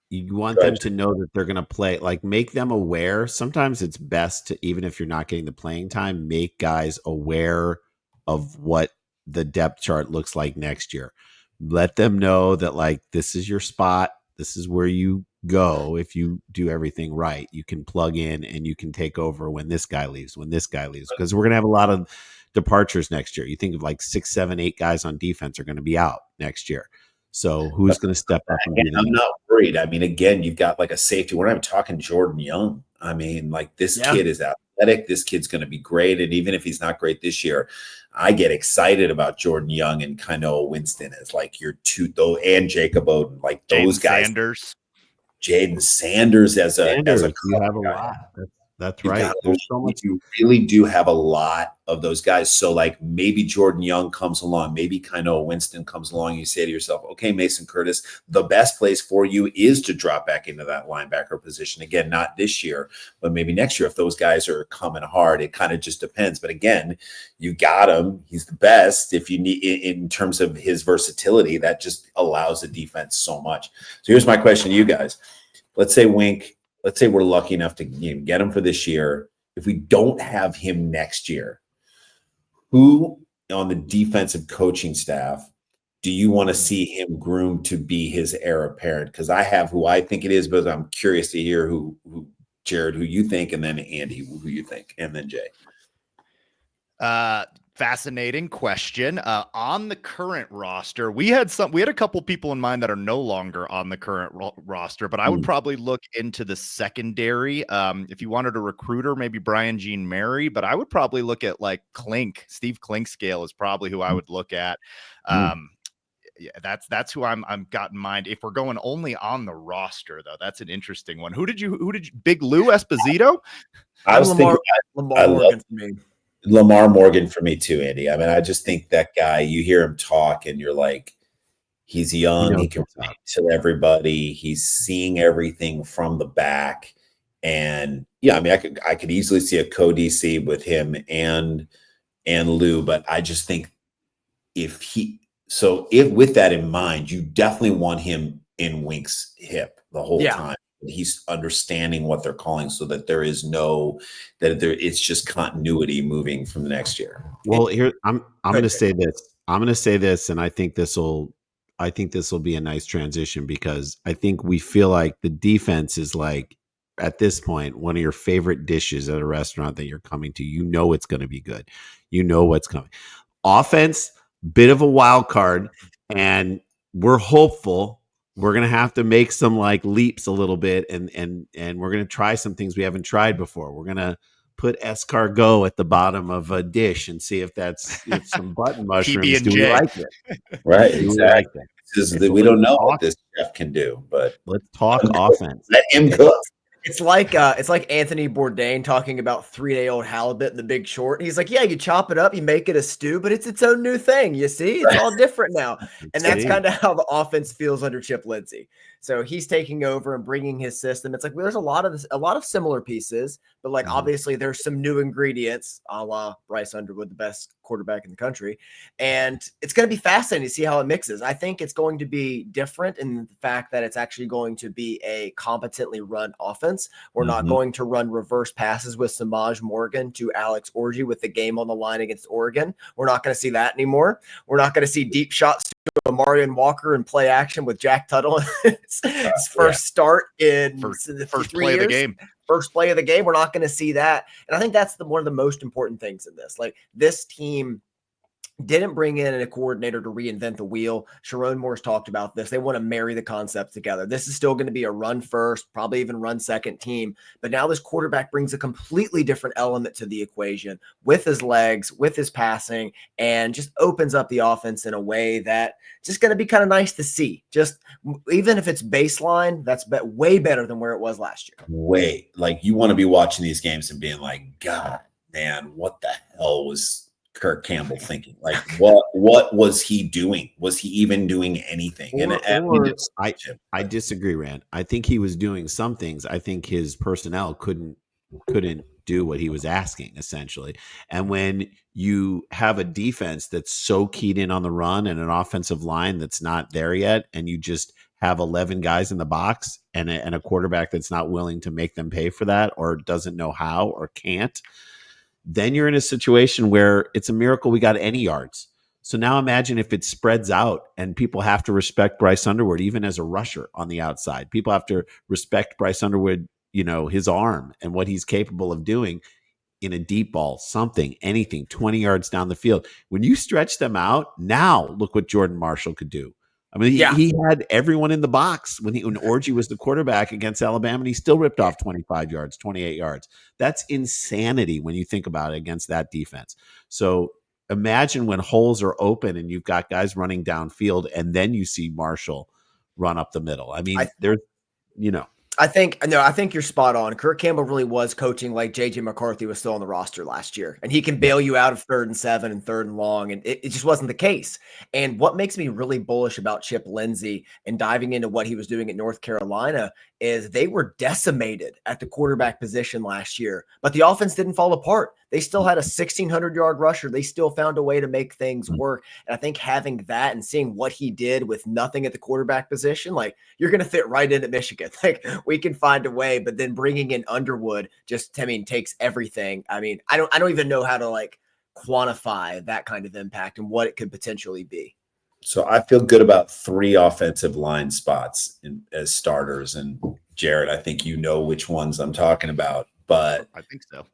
[SPEAKER 2] You want them to know that they're going to play, like make them aware. Sometimes it's best to, even if you're not getting the playing time, make guys aware of what the depth chart looks like next year. Let them know that like, this is your spot. This is where you go. If you do everything right, you can plug in and you can take over when this guy leaves, because we're going to have a lot of departures next year. You think of like 6, 7, 8 guys on defense are going to be out next year. So who's going to step up? And
[SPEAKER 3] I'm not worried. I mean, again, you've got like a safety. We're not even talking Jordan Young. I mean, like this kid is athletic. This kid's going to be great. And even if he's not great this year, I get excited about Jordan Young and Kano Winston as like your two, though, and Jacob Oden, like those guys. Jaden Sanders as a
[SPEAKER 2] you have a lot. That's right.
[SPEAKER 3] You really do have a lot of those guys. So like maybe Jordan Young comes along, maybe Kano Winston comes along. You say to yourself, okay, Mason Curtis, the best place for you is to drop back into that linebacker position. Again, not this year, but maybe next year if those guys are coming hard. It kind of just depends. But again, you got him. He's the best. If you need, in terms of his versatility, that just allows the defense so much. So here's my question to you guys. Let's say we're lucky enough to get him for this year. If we don't have him next year, who on the defensive coaching staff do you want to see him groomed to be his heir apparent? Because I have who I think it is, but I'm curious to hear who Jared, who you think, and then Andy, who you think, and then Jay.
[SPEAKER 1] Fascinating question. On the current roster, we had a couple people in mind that are no longer on the current roster, but I would probably look into the secondary. If you wanted a recruiter, maybe Brian Jean Mary, but I would probably look at like Steve Clinkscale is probably who I would look at. Yeah, that's who I'm got in mind. If we're going only on the roster, though, that's an interesting one. Who did you Big Lou Esposito?
[SPEAKER 3] I was
[SPEAKER 4] Lamar Morgan for me.
[SPEAKER 3] Lamar Morgan for me too, Andy. I mean, I just think that guy, you hear him talk and you're like, he's young, he can relate to everybody, he's seeing everything from the back. And yeah, I mean, I could easily see a co-DC with him and Lou, but I just think if with that in mind, you definitely want him in Wink's hip the whole time. He's understanding what they're calling so that it's just continuity moving from the next year.
[SPEAKER 2] Well, here I'm going to say this. I'm going to say this, and I think this will be a nice transition, because I think we feel like the defense is like, at this point, one of your favorite dishes at a restaurant that you're coming to. You know it's going to be good. You know what's coming. Offense, bit of a wild card, and we're hopeful. We're going to have to make some like leaps a little bit, and we're going to try some things we haven't tried before. We're going to put escargot at the bottom of a dish and see if that's some button mushrooms. Do we like it?
[SPEAKER 3] Right, exactly. We don't know what this chef can do, but
[SPEAKER 2] let's talk offense.
[SPEAKER 3] Let him cook.
[SPEAKER 4] It's like Anthony Bourdain talking about 3-day-old halibut in The Big Short. He's like, yeah, you chop it up, you make it a stew, but it's its own new thing. You see, it's all different now. And that's kind of how the offense feels under Chip Lindsey. So he's taking over and bringing his system. It's like, well, there's a lot of similar pieces, but like obviously there's some new ingredients, a la Bryce Underwood, the best quarterback in the country. And it's going to be fascinating to see how it mixes. I think it's going to be different in the fact that it's actually going to be a competently run offense. We're not going to run reverse passes with Samaj Morgan to Alex Orji with the game on the line against Oregon. We're not going to see that anymore. We're not going to see deep shots to Amarian Walker and play action with Jack Tuttle. His first start in
[SPEAKER 1] the first play of the game.
[SPEAKER 4] First play of the game. We're not going to see that. And I think that's one of the most important things in this. Like, this team didn't bring in a coordinator to reinvent the wheel. Sharon Moore's talked about this. They want to marry the concepts together. This is still going to be a run first, probably even run second team. But now this quarterback brings a completely different element to the equation with his legs, with his passing, and just opens up the offense in a way that just going to be kind of nice to see. Just even if it's baseline, that's way better than where it was last year.
[SPEAKER 3] Way, like, you want to be watching these games and being like, God, man, what the hell was Kirk Campbell thinking? Like, what was he doing? Was he even doing anything?
[SPEAKER 2] I disagree, Rand. I think he was doing some things. I think his personnel couldn't do what he was asking, essentially. And when you have a defense that's so keyed in on the run and an offensive line that's not there yet, and you just have 11 guys in the box and a quarterback that's not willing to make them pay for that, or doesn't know how, or can't, then you're in a situation where it's a miracle we got any yards. So now imagine if it spreads out and people have to respect Bryce Underwood, even as a rusher on the outside. People have to respect Bryce Underwood, his arm and what he's capable of doing in a deep ball, something, anything, 20 yards down the field. When you stretch them out, now look what Jordan Marshall could do. I mean, he had everyone in the box when Orji was the quarterback against Alabama, and he still ripped off 25 yards, 28 yards. That's insanity when you think about it against that defense. So imagine when holes are open and you've got guys running downfield, and then you see Marshall run up the middle. I mean, I think you're spot on. Kirk Campbell really was coaching like JJ McCarthy was still on the roster last year, and he can bail you out of 3rd and 7 and 3rd and long. And it just wasn't the case. And what makes me really bullish about Chip Lindsey and diving into what he was doing at North Carolina is they were decimated at the quarterback position last year, but the offense didn't fall apart. They still had a 1,600-yard rusher. They still found a way to make things work. And I think having that and seeing what he did with nothing at the quarterback position, like, you're going to fit right in at Michigan. Like, we can find a way, but then bringing in Underwood takes everything. I mean, I don't even know how to quantify that kind of impact and what it could potentially be.
[SPEAKER 3] So I feel good about 3 offensive line spots as starters. And Jared, I think you know which ones I'm talking about, but
[SPEAKER 1] I think so.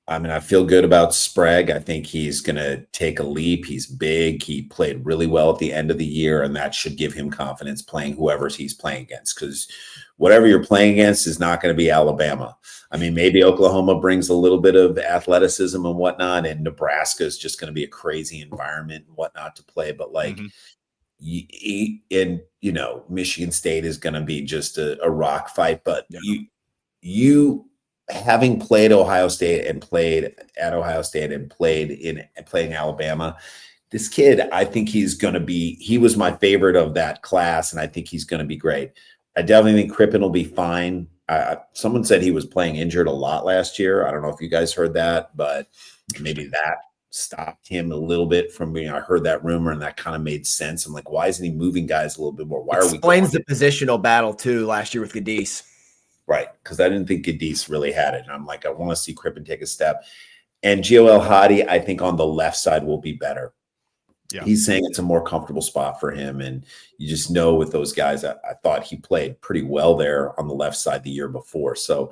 [SPEAKER 3] I feel good about Sprague. I think he's going to take a leap. He's big. He played really well at the end of the year, and that should give him confidence playing whoever he's playing against, because whatever you're playing against is not going to be Alabama. I mean, maybe Oklahoma brings a little bit of athleticism and whatnot, and Nebraska is just going to be a crazy environment and whatnot to play. But Michigan State is going to be just a rock fight. But you having played Ohio State and played at Ohio State and playing Alabama, this kid, I think he was my favorite of that class, and I think he's going to be great. I definitely think Crippen will be fine. Someone said he was playing injured a lot last year. I don't know if you guys heard that, but maybe that stopped him a little bit from being. I heard that rumor, and that kind of made sense. I'm like, why isn't he moving guys a little bit more? Why are we
[SPEAKER 4] explains the positional battle too last year with Gadis?
[SPEAKER 3] Right, because I didn't think Gadis really had it. And I'm like, I want to see Crippen take a step. And Joel Hadi, I think on the left side will be better. Yeah. He's saying it's a more comfortable spot for him. And you just know with those guys, I thought he played pretty well there on the left side the year before. So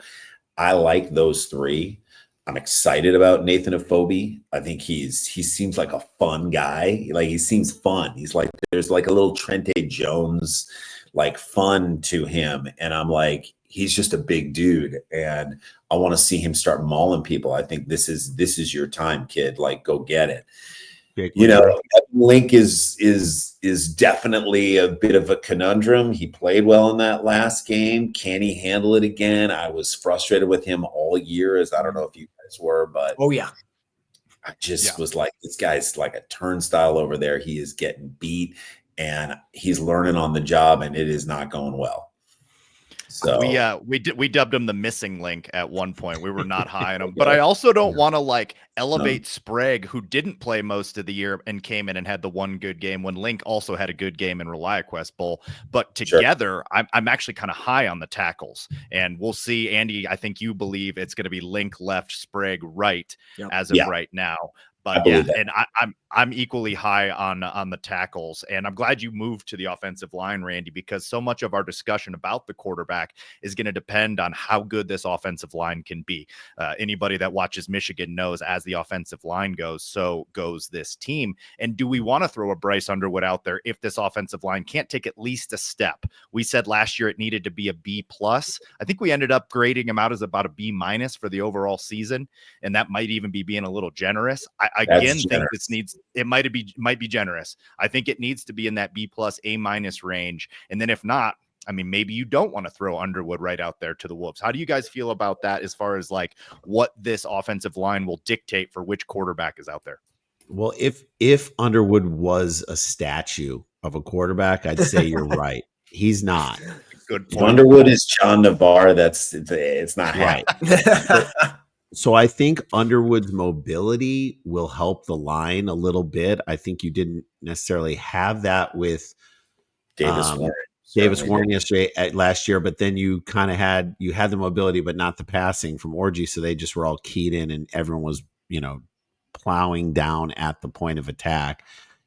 [SPEAKER 3] I like those 3. I'm excited about Nathan Afobe. I think he seems like a fun guy. Like, he seems fun. He's like, there's like a little Trente Jones, like, fun to him. And I'm like, he's just a big dude, and I want to see him start mauling people. I think this is your time, kid. Like, go get it. Link is definitely a bit of a conundrum. He played well in that last game. Can he handle it again? I was frustrated with him all year, as I don't know if you guys were, but I just was like, this guy's like a turnstile over there. He is getting beat, and he's learning on the job, and it is not going well. So
[SPEAKER 1] we dubbed him the missing link at one point. We were not high on him, but I also don't want to like elevate Sprague, who didn't play most of the year and came in and had the one good game when Link also had a good game in ReliaQuest Bowl. But together, I'm actually kind of high on the tackles, and we'll see. Andy, I think you believe it's going to be Link left, Sprague right as of right now. But yeah, and I'm equally high on the tackles, and I'm glad you moved to the offensive line, Randy, because so much of our discussion about the quarterback is going to depend on how good this offensive line can be. Anybody that watches Michigan knows as the offensive line goes, so goes this team. And do we want to throw a Bryce Underwood out there if this offensive line can't take at least a step? We said last year it needed to be a B plus. I think we ended up grading him out as about a B minus for the overall season, and that might even be being a little generous. I again think this might be generous. I think it needs to be in that B plus A minus range. And then if not, I mean, maybe you don't want to throw Underwood right out there to the Wolves. How do you guys feel about that as far as like what this offensive line will dictate for which quarterback is out there?
[SPEAKER 2] Well, if Underwood was a statue of a quarterback, I'd say you're right. He's not.
[SPEAKER 1] Good point.
[SPEAKER 3] Underwood is John Navarre. It's not
[SPEAKER 2] right. So I think Underwood's mobility will help the line a little bit. I think you didn't necessarily have that with Davis Warren yesterday last year, but then you kind of had the mobility, but not the passing from Orji. So they just were all keyed in, and everyone was plowing down at the point of attack.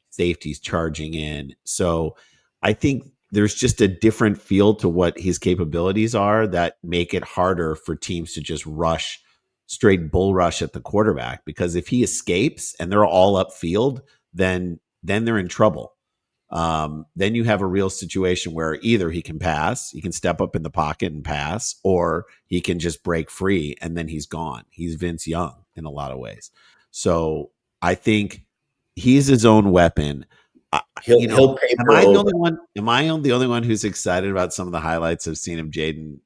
[SPEAKER 2] Safeties charging in. So I think there's just a different feel to what his capabilities are that make it harder for teams to just straight bull rush at the quarterback, because if he escapes and they're all upfield, then they're in trouble. Then you have a real situation where either he can pass, he can step up in the pocket and pass, or he can just break free and then he's gone. He's Vince Young in a lot of ways. So I think he's his own weapon.
[SPEAKER 3] He'll paper over.
[SPEAKER 2] Am I the only one who's excited about some of the highlights I've seen of Jaden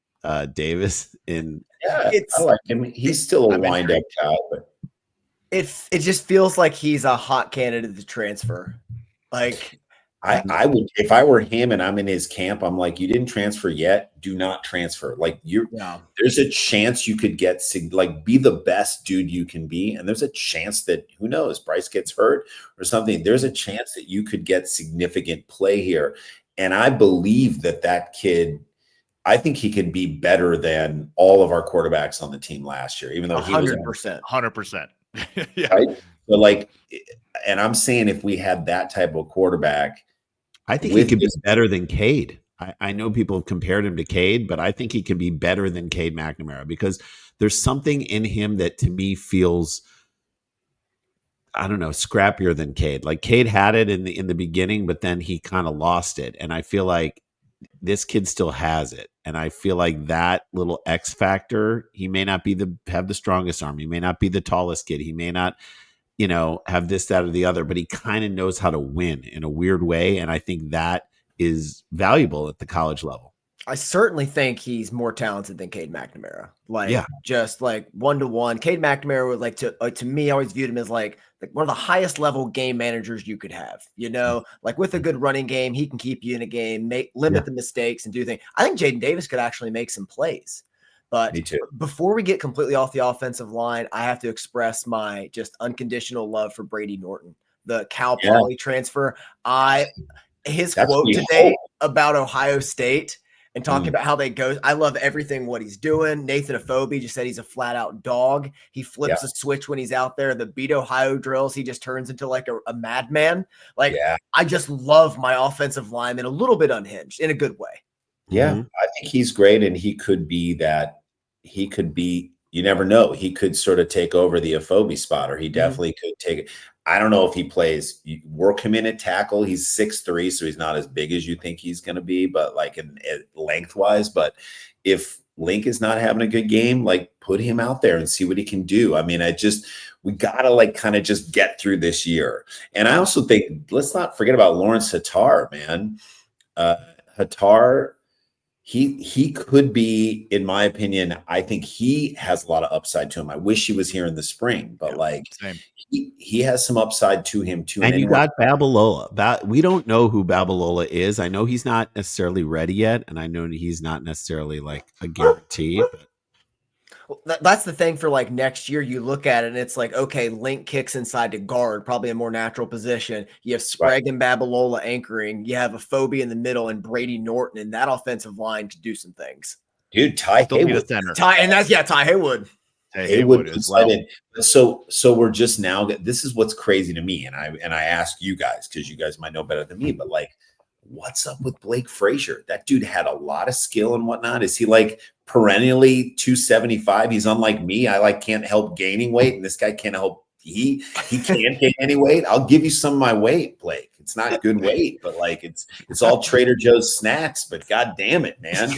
[SPEAKER 2] Davis in?
[SPEAKER 3] Yeah, I like him. He's still a wind-up guy, but
[SPEAKER 4] it just feels like he's a hot candidate to transfer. Like
[SPEAKER 3] I would, if I were him and I'm in his camp, I'm like, you didn't transfer yet. Do not transfer. Like there's a chance you could get be the best dude you can be, and there's a chance that who knows, Bryce gets hurt or something. There's a chance that you could get significant play here, and I believe that kid. I think he can be better than all of our quarterbacks on the team last year, even though
[SPEAKER 1] 100%. Yeah.
[SPEAKER 3] Right? But and I'm saying if we had that type of quarterback,
[SPEAKER 2] I think he could be better than Cade. I know people have compared him to Cade, but I think he can be better than Cade McNamara, because there's something in him that to me feels, I don't know, scrappier than Cade. Like Cade had it in the beginning, but then he kind of lost it. And I feel like this kid still has it. And I feel like that little X factor, he may not have the strongest arm. He may not be the tallest kid. He may not, have this, that, or the other, but he kind of knows how to win in a weird way. And I think that is valuable at the college level.
[SPEAKER 4] I certainly think he's more talented than Cade McNamara. Just like 1-to-1. Cade McNamara was to me, I always viewed him as like one of the highest level game managers you could have. Like with a good running game, he can keep you in a game, limit the mistakes and do things. I think Jaden Davis could actually make some plays. But before we get completely off the offensive line, I have to express my just unconditional love for Brady Norton, the Cal Poly transfer. His quote today about Ohio State and talking about how they go. I love everything what he's doing. Nathan Afobe just said he's a flat out dog. He flips a switch when he's out there. The beat Ohio drills, he just turns into like a madman. I just love my offensive lineman, a little bit unhinged in a good way.
[SPEAKER 3] Yeah, I think he's great, and he could be that. He could be. You never know. He could sort of take over the Afobe spot, or he definitely could take it. I don't know if he plays. You work him in at tackle. He's 6'3", so he's not as big as you think he's going to be, but in lengthwise. But if Link is not having a good game, put him out there and see what he can do. I mean, we gotta kind of just get through this year. And I also think let's not forget about Lawrence Hattar, man. Hattar He could be, in my opinion, I think he has a lot of upside to him. I wish he was here in the spring, but
[SPEAKER 1] same.
[SPEAKER 3] he has some upside to him too.
[SPEAKER 2] And you got Babalola. We don't know who Babalola is. I know he's not necessarily ready yet, and I know he's not necessarily like a guarantee.
[SPEAKER 4] Well, that's the thing for like next year. You look at it and it's like, okay, Link kicks inside to guard, probably a more natural position. You have Sprague and Babalola anchoring. You have a Phobie in the middle and Brady Norton in that offensive line to do some things.
[SPEAKER 3] Dude, Ty Haywood.
[SPEAKER 4] Ty Haywood.
[SPEAKER 3] Haywood as well. So we're just now. This is what's crazy to me, and I ask you guys because you guys might know better than me. But like, what's up with Blake Frazier? That dude had a lot of skill and whatnot. Is he like perennially 275? He's unlike me. I like can't help gaining weight, and this guy can't help. He can't gain any weight. I'll give you some of my weight, Blake. It's not good weight, but like it's all Trader Joe's snacks. But god damn it, man!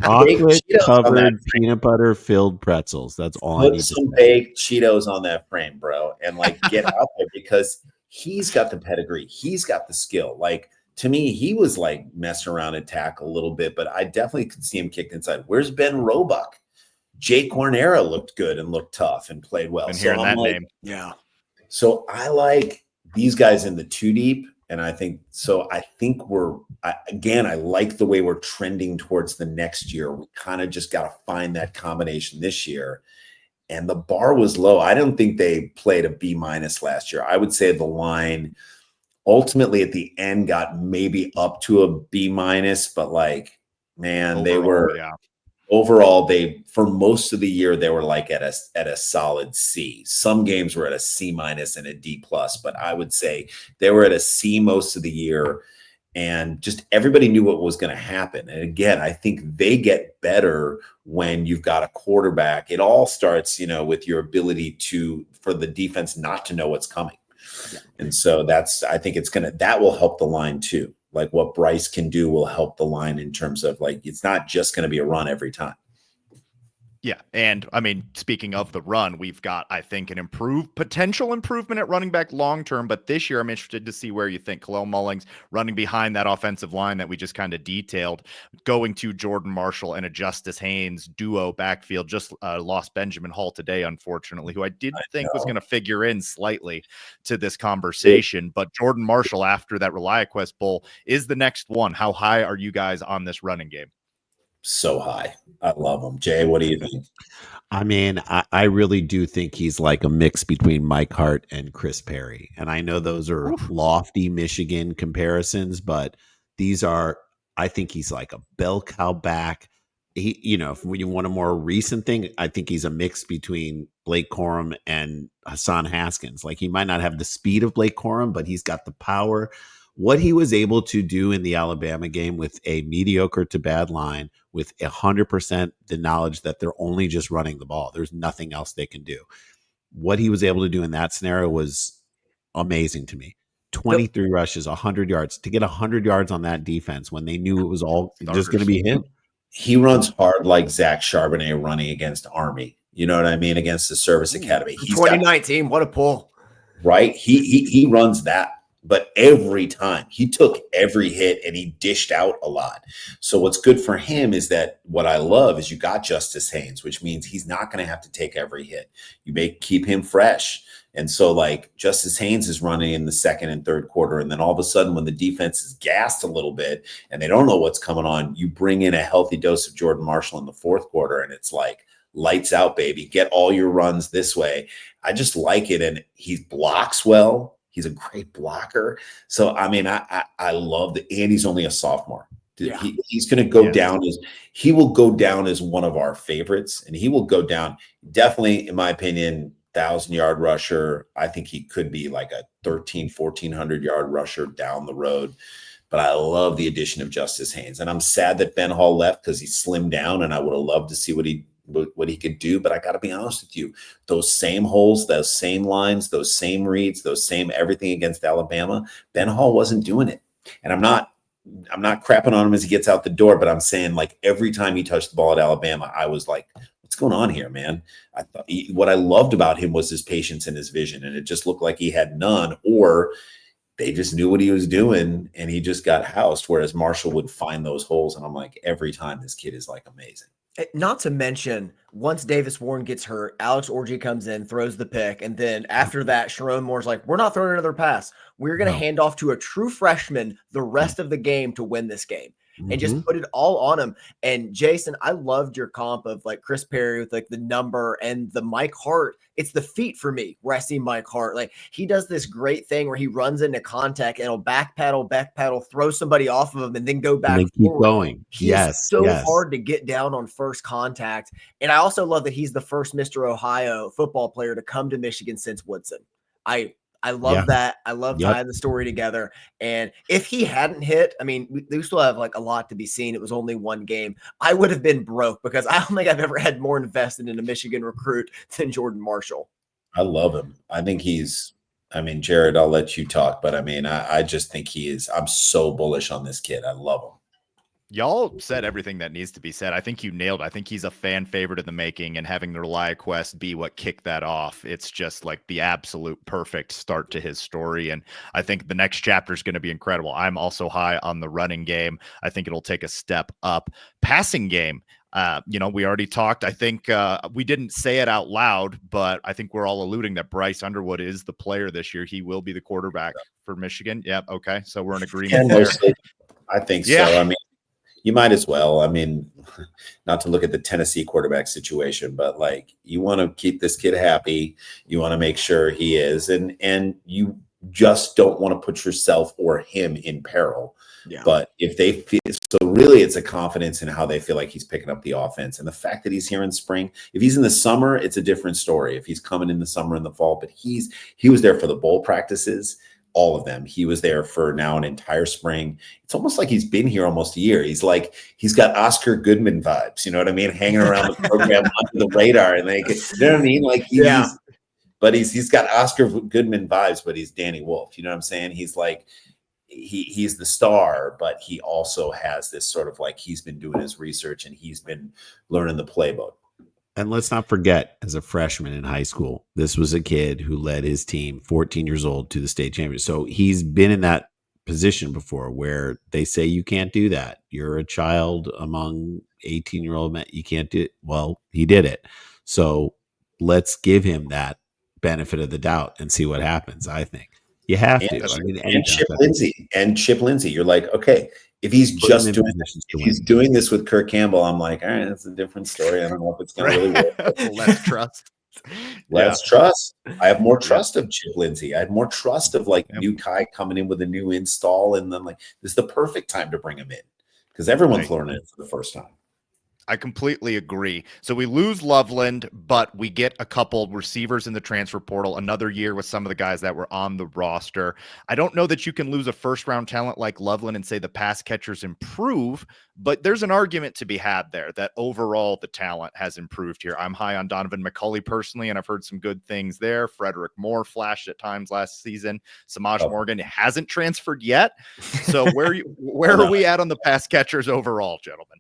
[SPEAKER 2] Chocolate covered peanut butter filled pretzels. That's all I need.
[SPEAKER 3] Put some baked Cheetos on that frame, bro, and like get out there because he's got the pedigree. He's got the skill. Like to me, he was like messing around and tackle a little bit, but I definitely could see him kicked inside. Where's Ben Roebuck? Jake Cornera looked good and looked tough and played well.
[SPEAKER 1] Been hearing that name.
[SPEAKER 4] Yeah.
[SPEAKER 3] So I like these guys in the two deep. And I think I like the way we're trending towards the next year. We kind of just got to find that combination this year. And the bar was low. I don't think they played a B- last year. I would say the line ultimately at the end got maybe up to a B-, but like, man, overall, they were overall, for most of the year, they were like at a solid C. Some games were at a C- and a D+, but I would say they were at a C most of the year. And just everybody knew what was going to happen. And again, I think they get better when you've got a quarterback. It all starts, with your ability for the defense not to know what's coming. Yeah. And so I think that will help the line too. Like what Bryce can do will help the line in terms of like, it's not just going to be a run every time.
[SPEAKER 1] Yeah. And I mean, speaking of the run, we've got, I think, potential improvement at running back long-term. But this year, I'm interested to see where you think Khalil Mullings running behind that offensive line that we just kind of detailed, going to Jordan Marshall and a Justice Haynes duo backfield. Just lost Benjamin Hall today, unfortunately, who I think was going to figure in slightly to this conversation. But Jordan Marshall, after that ReliaQuest Bowl, is the next one. How high are you guys on this running game?
[SPEAKER 3] So high. I love him. Jay, what do you think?
[SPEAKER 2] I mean, I really do think he's like a mix between Mike Hart and Chris Perry. And I know those are lofty Michigan comparisons, but I think he's like a bell cow back. If you want a more recent thing, I think he's a mix between Blake Corum and Hassan Haskins. Like he might not have the speed of Blake Corum, but he's got the power. What he was able to do in the Alabama game with a mediocre to bad line, with 100% the knowledge that they're only just running the ball. There's nothing else they can do. What he was able to do in that scenario was amazing to me. 23 rushes, 100 yards. To get 100 yards on that defense when they knew it was all just going to be him.
[SPEAKER 3] He runs hard like Zach Charbonnet running against Army. You know what I mean? Against the Service Academy.
[SPEAKER 4] 2019, what a pull.
[SPEAKER 3] Right? He runs that. But every time he took every hit and he dished out a lot. So what's good for him is that what I love is you got Justice Haynes, which means he's not going to have to take every hit. You may keep him fresh. And so like Justice Haynes is running in the second and third quarter. And then all of a sudden when the defense is gassed a little bit and they don't know what's coming on, you bring in a healthy dose of Jordan Marshall in the fourth quarter. And it's like, lights out, baby. Get all your runs this way. I just like it. And he blocks well. He's a great blocker. So, I mean, I love and he's only a sophomore. Yeah. He's going to go down he will go down as one of our favorites, and he will go down definitely, in my opinion, 1,000-yard rusher. I think he could be like a 1,400-yard rusher down the road. But I love the addition of Justice Haynes. And I'm sad that Ben Hall left because he slimmed down, and I would have loved to see what he could do. But I got to be honest with you, those same holes, those same lines, those same reads, those same everything against Alabama, Ben Hall wasn't doing it. And I'm not crapping on him as he gets out the door, but I'm saying like every time he touched the ball at Alabama, I was like, what's going on here, man? I thought what I loved about him was his patience and his vision. And it just looked like he had none, or they just knew what he was doing, and he just got housed. Whereas Marshall would find those holes, and I'm like, every time this kid is like amazing.
[SPEAKER 4] Not to mention, once Davis Warren gets hurt, Alex Orji comes in, throws the pick, and then after that, Sharon Moore's like, we're not throwing another pass. We're going to hand off to a true freshman the rest of the game to win this game. And just put it all on him. And Jason, I loved your comp of like Chris Perry with like the number and the Mike Hart. It's the feet for me where I see Mike Hart. Like he does this great thing where he runs into contact and he'll back pedal, throw somebody off of him and then go back.
[SPEAKER 2] And keep going.
[SPEAKER 4] He's so hard to get down on first contact. And I also love that he's the first Mr. Ohio football player to come to Michigan since Woodson. I love that. I love tying the story together. And if he hadn't hit, I mean, we still have like a lot to be seen. It was only one game. I would have been broke because I don't think I've ever had more invested in a Michigan recruit than Jordan Marshall.
[SPEAKER 3] I love him. I think Jared, I'll let you talk, but I mean, I just think I'm so bullish on this kid. I love him.
[SPEAKER 1] Y'all said everything that needs to be said. I think you nailed it. I think he's a fan favorite in the making, and having the ReliaQuest be what kicked that off, it's just like the absolute perfect start to his story. And I think the next chapter is going to be incredible. I'm also high on the running game. I think it'll take a step up. Passing game. We already talked. I think we didn't say it out loud, but I think we're all alluding that Bryce Underwood is the player this year. He will be the quarterback for Michigan. Yep. Okay. So we're in agreement there.
[SPEAKER 3] I think so. I mean, you might as well. I mean, not to look at the Tennessee quarterback situation, but like you want to keep this kid happy. You want to make sure he is, and you just don't want to put yourself or him in peril. Yeah. But if they feel so, really, it's a confidence in how they feel like he's picking up the offense, and the fact that he's here in spring. If he's in the summer, it's a different story. If he's coming in the summer and the fall, but he was there for the bowl practices. All of them. He was there for now an entire spring. It's almost like he's been here almost a year. He's got Oscar Goodman vibes, you know what I mean? Hanging around the program under the radar. And you know what I mean? Like he's got Oscar Goodman vibes, but he's Danny Wolf. You know what I'm saying? He's like, he's the star, but he also has this sort of like, he's been doing his research and he's been learning the playbook.
[SPEAKER 2] And let's not forget, as a freshman in high school, this was a kid who led his team, 14 years old, to the state championship. So he's been in that position before where they say you can't do that. You're a child among 18-year-old men. You can't do it. Well, he did it. So let's give him that benefit of the doubt and see what happens, I think. You have to.
[SPEAKER 3] And Chip Lindsey. You're like, okay, if he's just doing this with Kirk Campbell, I'm like, all right, that's a different story. I don't know if it's going to really work.
[SPEAKER 1] Less trust.
[SPEAKER 3] Less trust. I have more trust of Chip Lindsey. I had more trust of like new Kai coming in with a new install, and then like this is the perfect time to bring him in because everyone's learning it for the first time.
[SPEAKER 1] I completely agree. So we lose Loveland, but we get a couple receivers in the transfer portal, another year with some of the guys that were on the roster. I don't know that you can lose a first-round talent like Loveland and say the pass catchers improve, but there's an argument to be had there that overall the talent has improved here. I'm high on Donovan McCulley personally, and I've heard some good things there. Frederick Moore flashed at times last season. Samaj Morgan hasn't transferred yet. So where are we at on the pass catchers overall, gentlemen?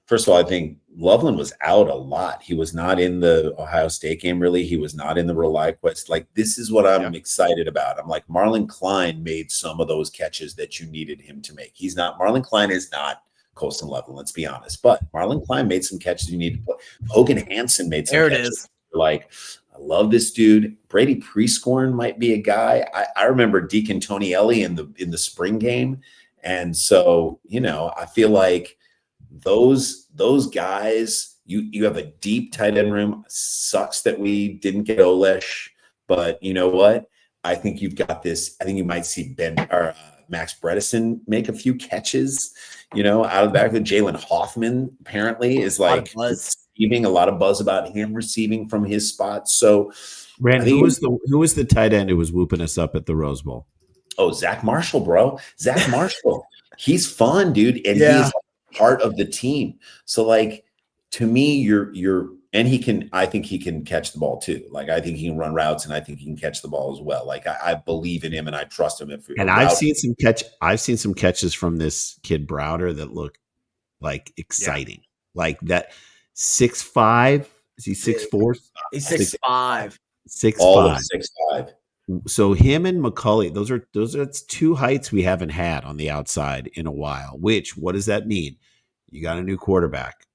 [SPEAKER 3] First of all, I think Loveland was out a lot. He was not in the Ohio State game, really. He was not in the ReliaQuest. Like, this is what I'm excited about. I'm like, Marlon Klein made some of those catches that you needed him to make. Marlon Klein is not Colston Loveland, let's be honest. But Marlon Klein made some catches you needed to play. Hogan Hansen made some catches. There it is. Like, I love this dude. Brady Prescorn might be a guy. I remember Deacon Tonielli in the spring game. And so, I feel like those guys, you have a deep tight end room. Sucks that we didn't get Olesh, but you know what? I think you've got this. I think you might see Max Bredesen make a few catches, out of the back. Jalen Hoffman apparently is like receiving a lot of buzz about him receiving from his spot. So,
[SPEAKER 2] Randy, who was the tight end who was whooping us up at the Rose Bowl?
[SPEAKER 3] Oh, Zach Marshall, bro. Zach Marshall. He's fun, dude. And he's part of the team. So like, to me, I think he can catch the ball too. Like, I think he can run routes and I think he can catch the ball as well. Like, I believe in him and I trust him.
[SPEAKER 2] I've seen some catches from this kid Browder that look like exciting. Like that 6'5". Is he 6'4"?
[SPEAKER 4] He's 6'5".
[SPEAKER 2] 6'5".
[SPEAKER 3] 6'5".
[SPEAKER 2] So him and McCulley, those are two heights we haven't had on the outside in a while. Which, what does that mean? You got a new quarterback.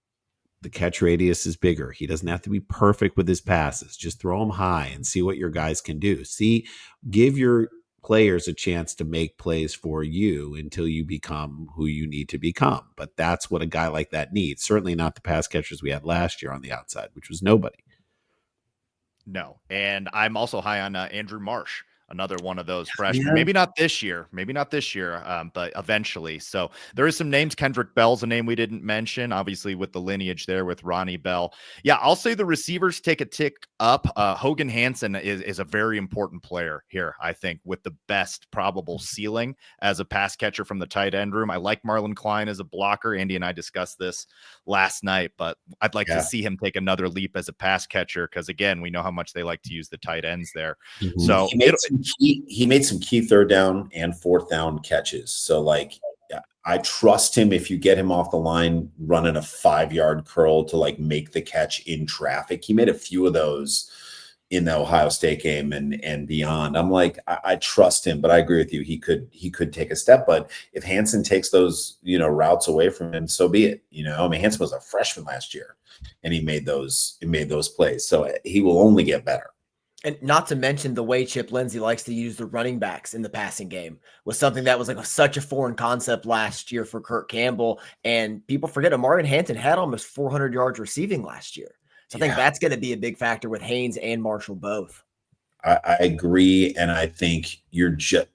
[SPEAKER 2] The catch radius is bigger. He doesn't have to be perfect with his passes. Just throw them high and see what your guys can do. Give your players a chance to make plays for you until you become who you need to become. But that's what a guy like that needs. Certainly not the pass catchers we had last year on the outside, which was nobody.
[SPEAKER 1] No. And I'm also high on Andrew Marsh, another one of those freshmen.
[SPEAKER 3] Yeah.
[SPEAKER 1] Maybe not this year, but eventually. So there is some names. Kendrick Bell's a name we didn't mention, obviously with the lineage there with Ronnie Bell. Yeah, I'll say the receivers take a tick up. Hogan Hansen is a very important player here, I think, with the best probable ceiling as a pass catcher from the tight end room. I like Marlon Klein as a blocker. Andy and I discussed this last night, but I'd like to see him take another leap as a pass catcher because, again, we know how much they like to use the tight ends there.
[SPEAKER 2] Mm-hmm.
[SPEAKER 1] So
[SPEAKER 3] he made some key third down and fourth down catches. So, like, I trust him if you get him off the line running a 5-yard curl to like make the catch in traffic. He made a few of those in the Ohio State game and beyond. I'm like, I trust him, but I agree with you. He could take a step, but if Hansen takes those, routes away from him, so be it. I mean, Hansen was a freshman last year and he made those plays. So he will only get better.
[SPEAKER 4] And not to mention the way Chip Lindsey likes to use the running backs in the passing game was something that was like such a foreign concept last year for Kirk Campbell. And people forget Amarian Hansen had almost 400 yards receiving last year. So I think that's going to be a big factor with Haynes and Marshall both.
[SPEAKER 3] I agree. And I think you're just,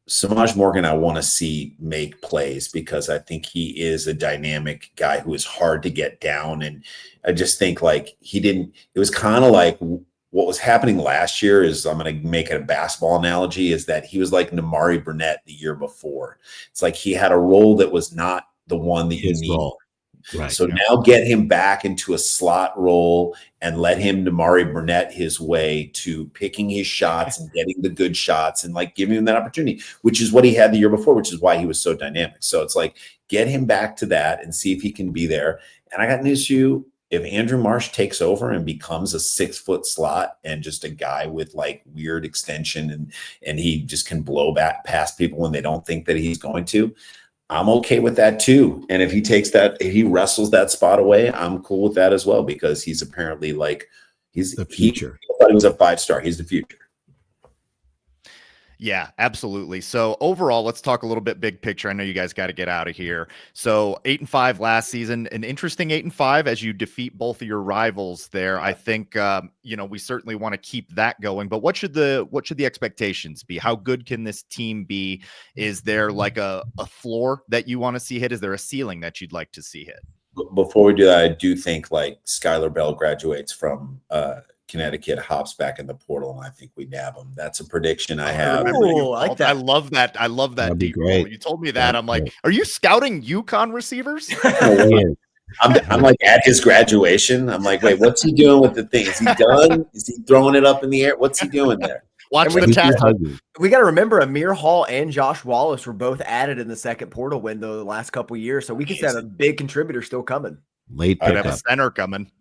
[SPEAKER 3] Samaj Morgan, I want to see make plays because I think he is a dynamic guy who is hard to get down. And I just think it was kind of like what was happening last year is, I'm going to make it a basketball analogy, is that he was like Namari Burnett the year before. It's like he had a role that was not the one that you need.
[SPEAKER 2] Right.
[SPEAKER 3] So now get him back into a slot role and let him Namari Burnett his way to picking his shots and getting the good shots and giving him that opportunity, which is what he had the year before, which is why he was so dynamic. So it's like, get him back to that and see if he can be there. And I got news for you. If Andrew Marsh takes over and becomes a 6-foot slot and just a guy with weird extension and he just can blow back past people when they don't think that he's going to, I'm okay with that too. And if he wrestles that spot away, I'm cool with that as well, because he's apparently he's
[SPEAKER 2] the future.
[SPEAKER 3] He thought he was a 5-star. He's the future.
[SPEAKER 1] Yeah, absolutely. So overall, let's talk a little bit big picture. I know you guys got to get out of here. So 8-5 last season, an interesting 8-5 as you defeat both of your rivals there. I think we certainly want to keep that going. But what should the expectations be? How good can this team be? Is there a floor that you want to see hit? Is there a ceiling that you'd like to see hit?
[SPEAKER 3] Before we do that, I do think Skylar Bell graduates from Connecticut, hops back in the portal, and I think we nab him. That's a prediction I have.
[SPEAKER 4] Ooh, I like that.
[SPEAKER 1] I love that. I love that.
[SPEAKER 2] That'd be
[SPEAKER 1] deep
[SPEAKER 2] great.
[SPEAKER 1] ball. You told me that. I'm like, are you scouting UConn receivers?
[SPEAKER 3] I'm at his graduation. I'm like, wait, what's he doing with the thing? Is he done? Is he throwing it up in the air? What's he doing there?
[SPEAKER 1] Watch the tackle.
[SPEAKER 4] We got to remember Amir Hall and Josh Wallace were both added in the second portal window the last couple of years. So we could have a big contributor still coming.
[SPEAKER 2] Late
[SPEAKER 1] I'd have
[SPEAKER 2] pickup.
[SPEAKER 1] a center coming.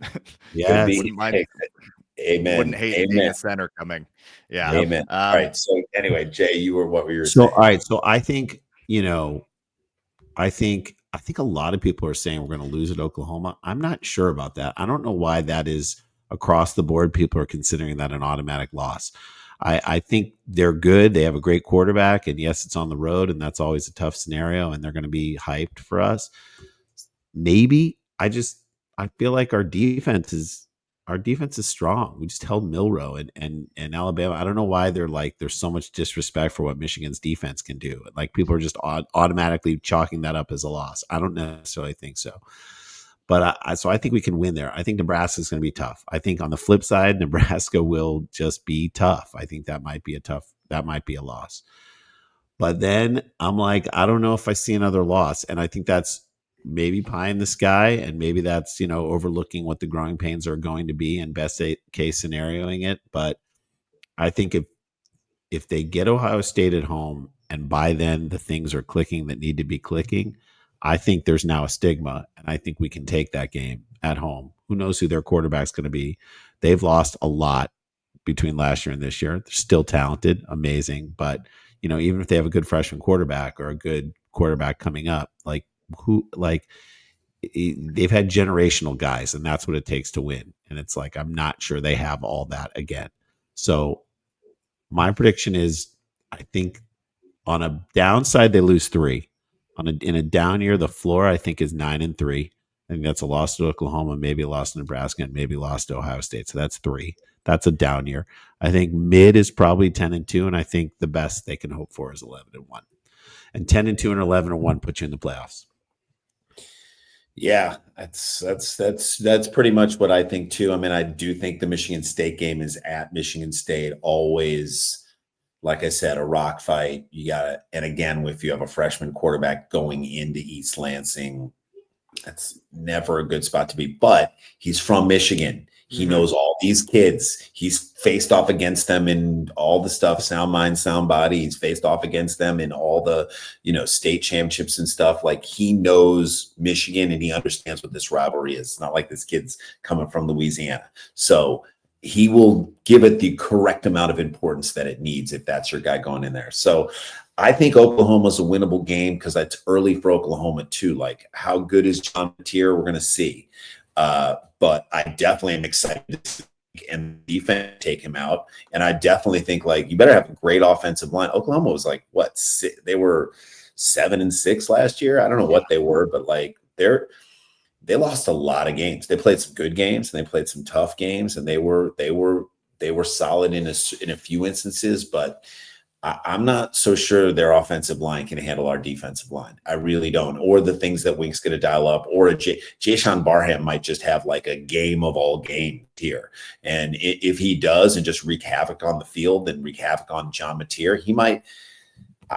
[SPEAKER 2] Yeah.
[SPEAKER 3] Amen.
[SPEAKER 1] Wouldn't hate being a center coming. Yeah.
[SPEAKER 3] Amen. All right. So anyway, Jay, what were you
[SPEAKER 2] saying?
[SPEAKER 3] All
[SPEAKER 2] right. So I think, I think a lot of people are saying we're going to lose at Oklahoma. I'm not sure about that. I don't know why that is across the board. People are considering that an automatic loss. I think they're good. They have a great quarterback, and yes, it's on the road, and that's always a tough scenario, and they're going to be hyped for us. Maybe I feel like our defense is strong. We just held Milroe and Alabama. I don't know why there's so much disrespect for what Michigan's defense can do. People are just automatically chalking that up as a loss. I don't necessarily think so. But I think we can win there. I think Nebraska's going to be tough. I think on the flip side, Nebraska will just be tough. I think that might be a loss. But then I'm like, I don't know if I see another loss. And I think that's maybe pie in the sky. And maybe that's, overlooking what the growing pains are going to be and best case scenarioing it. But I think if they get Ohio State at home and by then the things are clicking that need to be clicking, I think there's now a stigma, and I think we can take that game at home. Who knows who their quarterback's going to be? They've lost a lot between last year and this year. They're still talented, amazing, but even if they have a good freshman quarterback or a good quarterback coming up, they've had generational guys, and that's what it takes to win. And it's like, I'm not sure they have all that again. So my prediction is, I think on a downside, they lose 3. In a down year, the floor I think is 9-3. I think that's a loss to Oklahoma, maybe a loss to Nebraska, and maybe a loss to Ohio State. So that's 3. That's a down year. I think mid is probably 10-2, and I think the best they can hope for is 11-1. And 10-2 and 11-1 put you in the playoffs.
[SPEAKER 3] Yeah, that's pretty much what I think too. I mean, I do think the Michigan State game is at Michigan State, always, like I said, a rock fight. You got to, and again, if you have a freshman quarterback going into East Lansing, that's never a good spot to be. But he's from Michigan. He knows all these kids. He's faced off against them in all the stuff, sound mind, sound body. He's faced off against them in all the, state championships and stuff. Like, he knows Michigan and he understands what this rivalry is. It's not like this kid's coming from Louisiana. So he will give it the correct amount of importance that it needs if that's your guy going in there. So I think Oklahoma's a winnable game because it's early for Oklahoma too. Like, how good is John Mateer? We're going to see. But I definitely am excited to see and defense take him out. And I definitely think, like, you better have a great offensive line. Oklahoma was like, they were 7-6 last year. I don't know what they were, but like they lost a lot of games. They played some good games and they played some tough games, and they were solid in a few instances, but I'm not so sure their offensive line can handle our defensive line. I really don't. Or the things that Wink's going to dial up, or Jason Barham might just have like a game of all games here. And if he does and just wreak havoc on the field and wreak havoc on John Mateer, he might.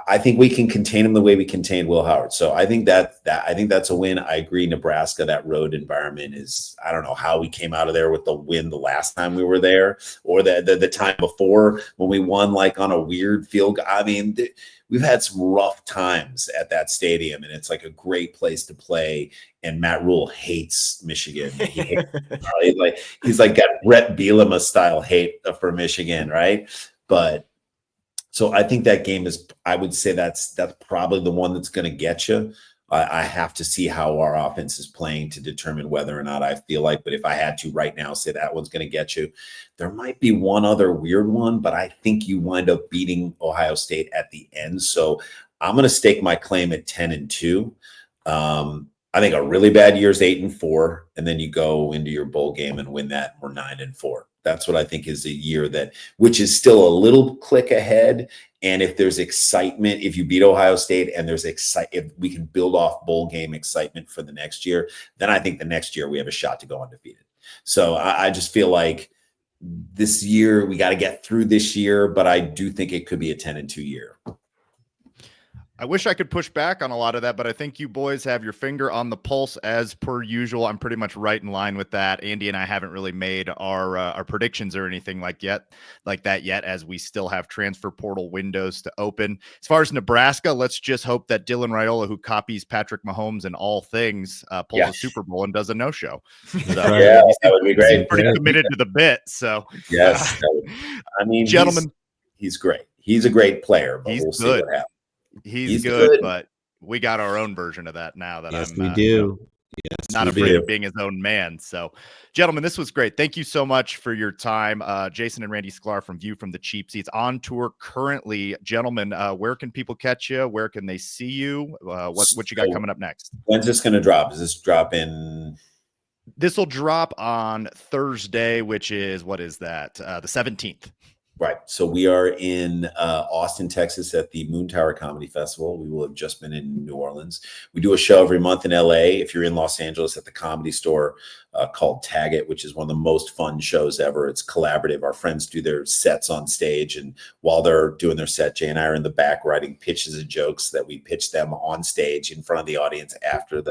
[SPEAKER 3] I think we can contain him the way we contained Will Howard. So I think I think that's a win. I agree. Nebraska, that road environment is, I don't know how we came out of there with the win the last time we were there, or the time before when we won like on a weird field. I mean, we've had some rough times at that stadium, and it's like a great place to play. And Matt Rule hates Michigan. He hates, he's like got Brett Bielema style hate for Michigan, right? But so I think that game is, I would say that's probably the one that's going to get you. I have to see how our offense is playing to determine whether or not I feel like, but if I had to right now say that one's going to get you. There might be one other weird one, but I think you wind up beating Ohio State at the end. So I'm going to stake my claim at 10-2. I think a really bad year is 8-4, and then you go into your bowl game and win that, and we're 9-4. That's what I think is a year which is still a little click ahead. And if there's excitement, if you beat Ohio State and if we can build off bowl game excitement for the next year, then I think the next year we have a shot to go undefeated. So I just feel like this year we got to get through this year, but I do think it could be a 10-2 year.
[SPEAKER 1] I wish I could push back on a lot of that, but I think you boys have your finger on the pulse as per usual. I'm pretty much right in line with that. Andy and I haven't really made our predictions or anything like that yet, as we still have transfer portal windows to open. As far as Nebraska, let's just hope that Dylan Raiola, who copies Patrick Mahomes in all things, pulls a Super Bowl and does a no-show. So,
[SPEAKER 3] yeah, that would be great.
[SPEAKER 1] He's pretty committed to the bit. So
[SPEAKER 3] yes, I mean,
[SPEAKER 1] gentlemen,
[SPEAKER 3] he's great. He's a great player, but we'll see what happens.
[SPEAKER 1] He's good, but we got our own version of that now that
[SPEAKER 2] we do.
[SPEAKER 1] Not afraid of being his own man. So, gentlemen, this was great. Thank you so much for your time. Jason and Randy Sklar from View from the Cheap Seats on tour currently. Gentlemen, where can people catch you? Where can they see you? What you got coming up next?
[SPEAKER 3] When's this going to drop? Is this drop in?
[SPEAKER 1] This will drop on Thursday, which is, what is that? The 17th.
[SPEAKER 3] Right. So we are in Austin, Texas at the Moon Tower Comedy Festival. We will have just been in New Orleans. We do a show every month in LA. If you're in Los Angeles, at the Comedy Store called Tag It, which is one of the most fun shows ever. It's collaborative. Our friends do their sets on stage, and while they're doing their set, Jay and I are in the back writing pitches and jokes that we pitch them on stage in front of the audience after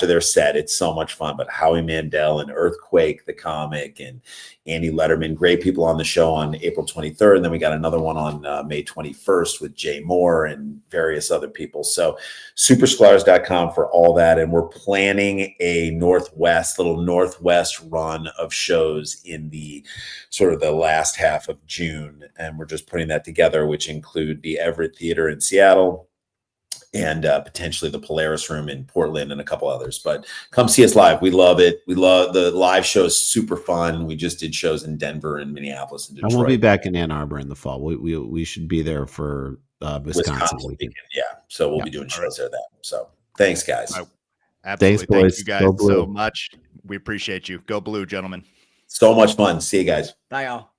[SPEAKER 3] their set. It's so much fun. But Howie Mandel and Earthquake, the comic, and Andy Letterman, great people on the show on April April 23rd. And then we got another one on May 21st with Jay Moore and various other people. So supersklars.com for all that. And we're planning a little Northwest run of shows in the sort of the last half of June. And we're just putting that together, which include the Everett Theater in Seattle, and potentially the Polaris Room in Portland and a couple others. But come see us live. We love it. We love the live shows. Super fun. We just did shows in Denver and Minneapolis and Detroit.
[SPEAKER 2] And we'll be back in Ann Arbor in the fall. We should be there for Wisconsin weekend.
[SPEAKER 3] Yeah. So we'll be doing shows there then. So thanks, guys.
[SPEAKER 1] Absolutely.
[SPEAKER 2] Thanks, boys.
[SPEAKER 1] Thank you guys so much. We appreciate you. Go Blue, gentlemen.
[SPEAKER 3] So much fun. See you guys.
[SPEAKER 4] Bye, y'all.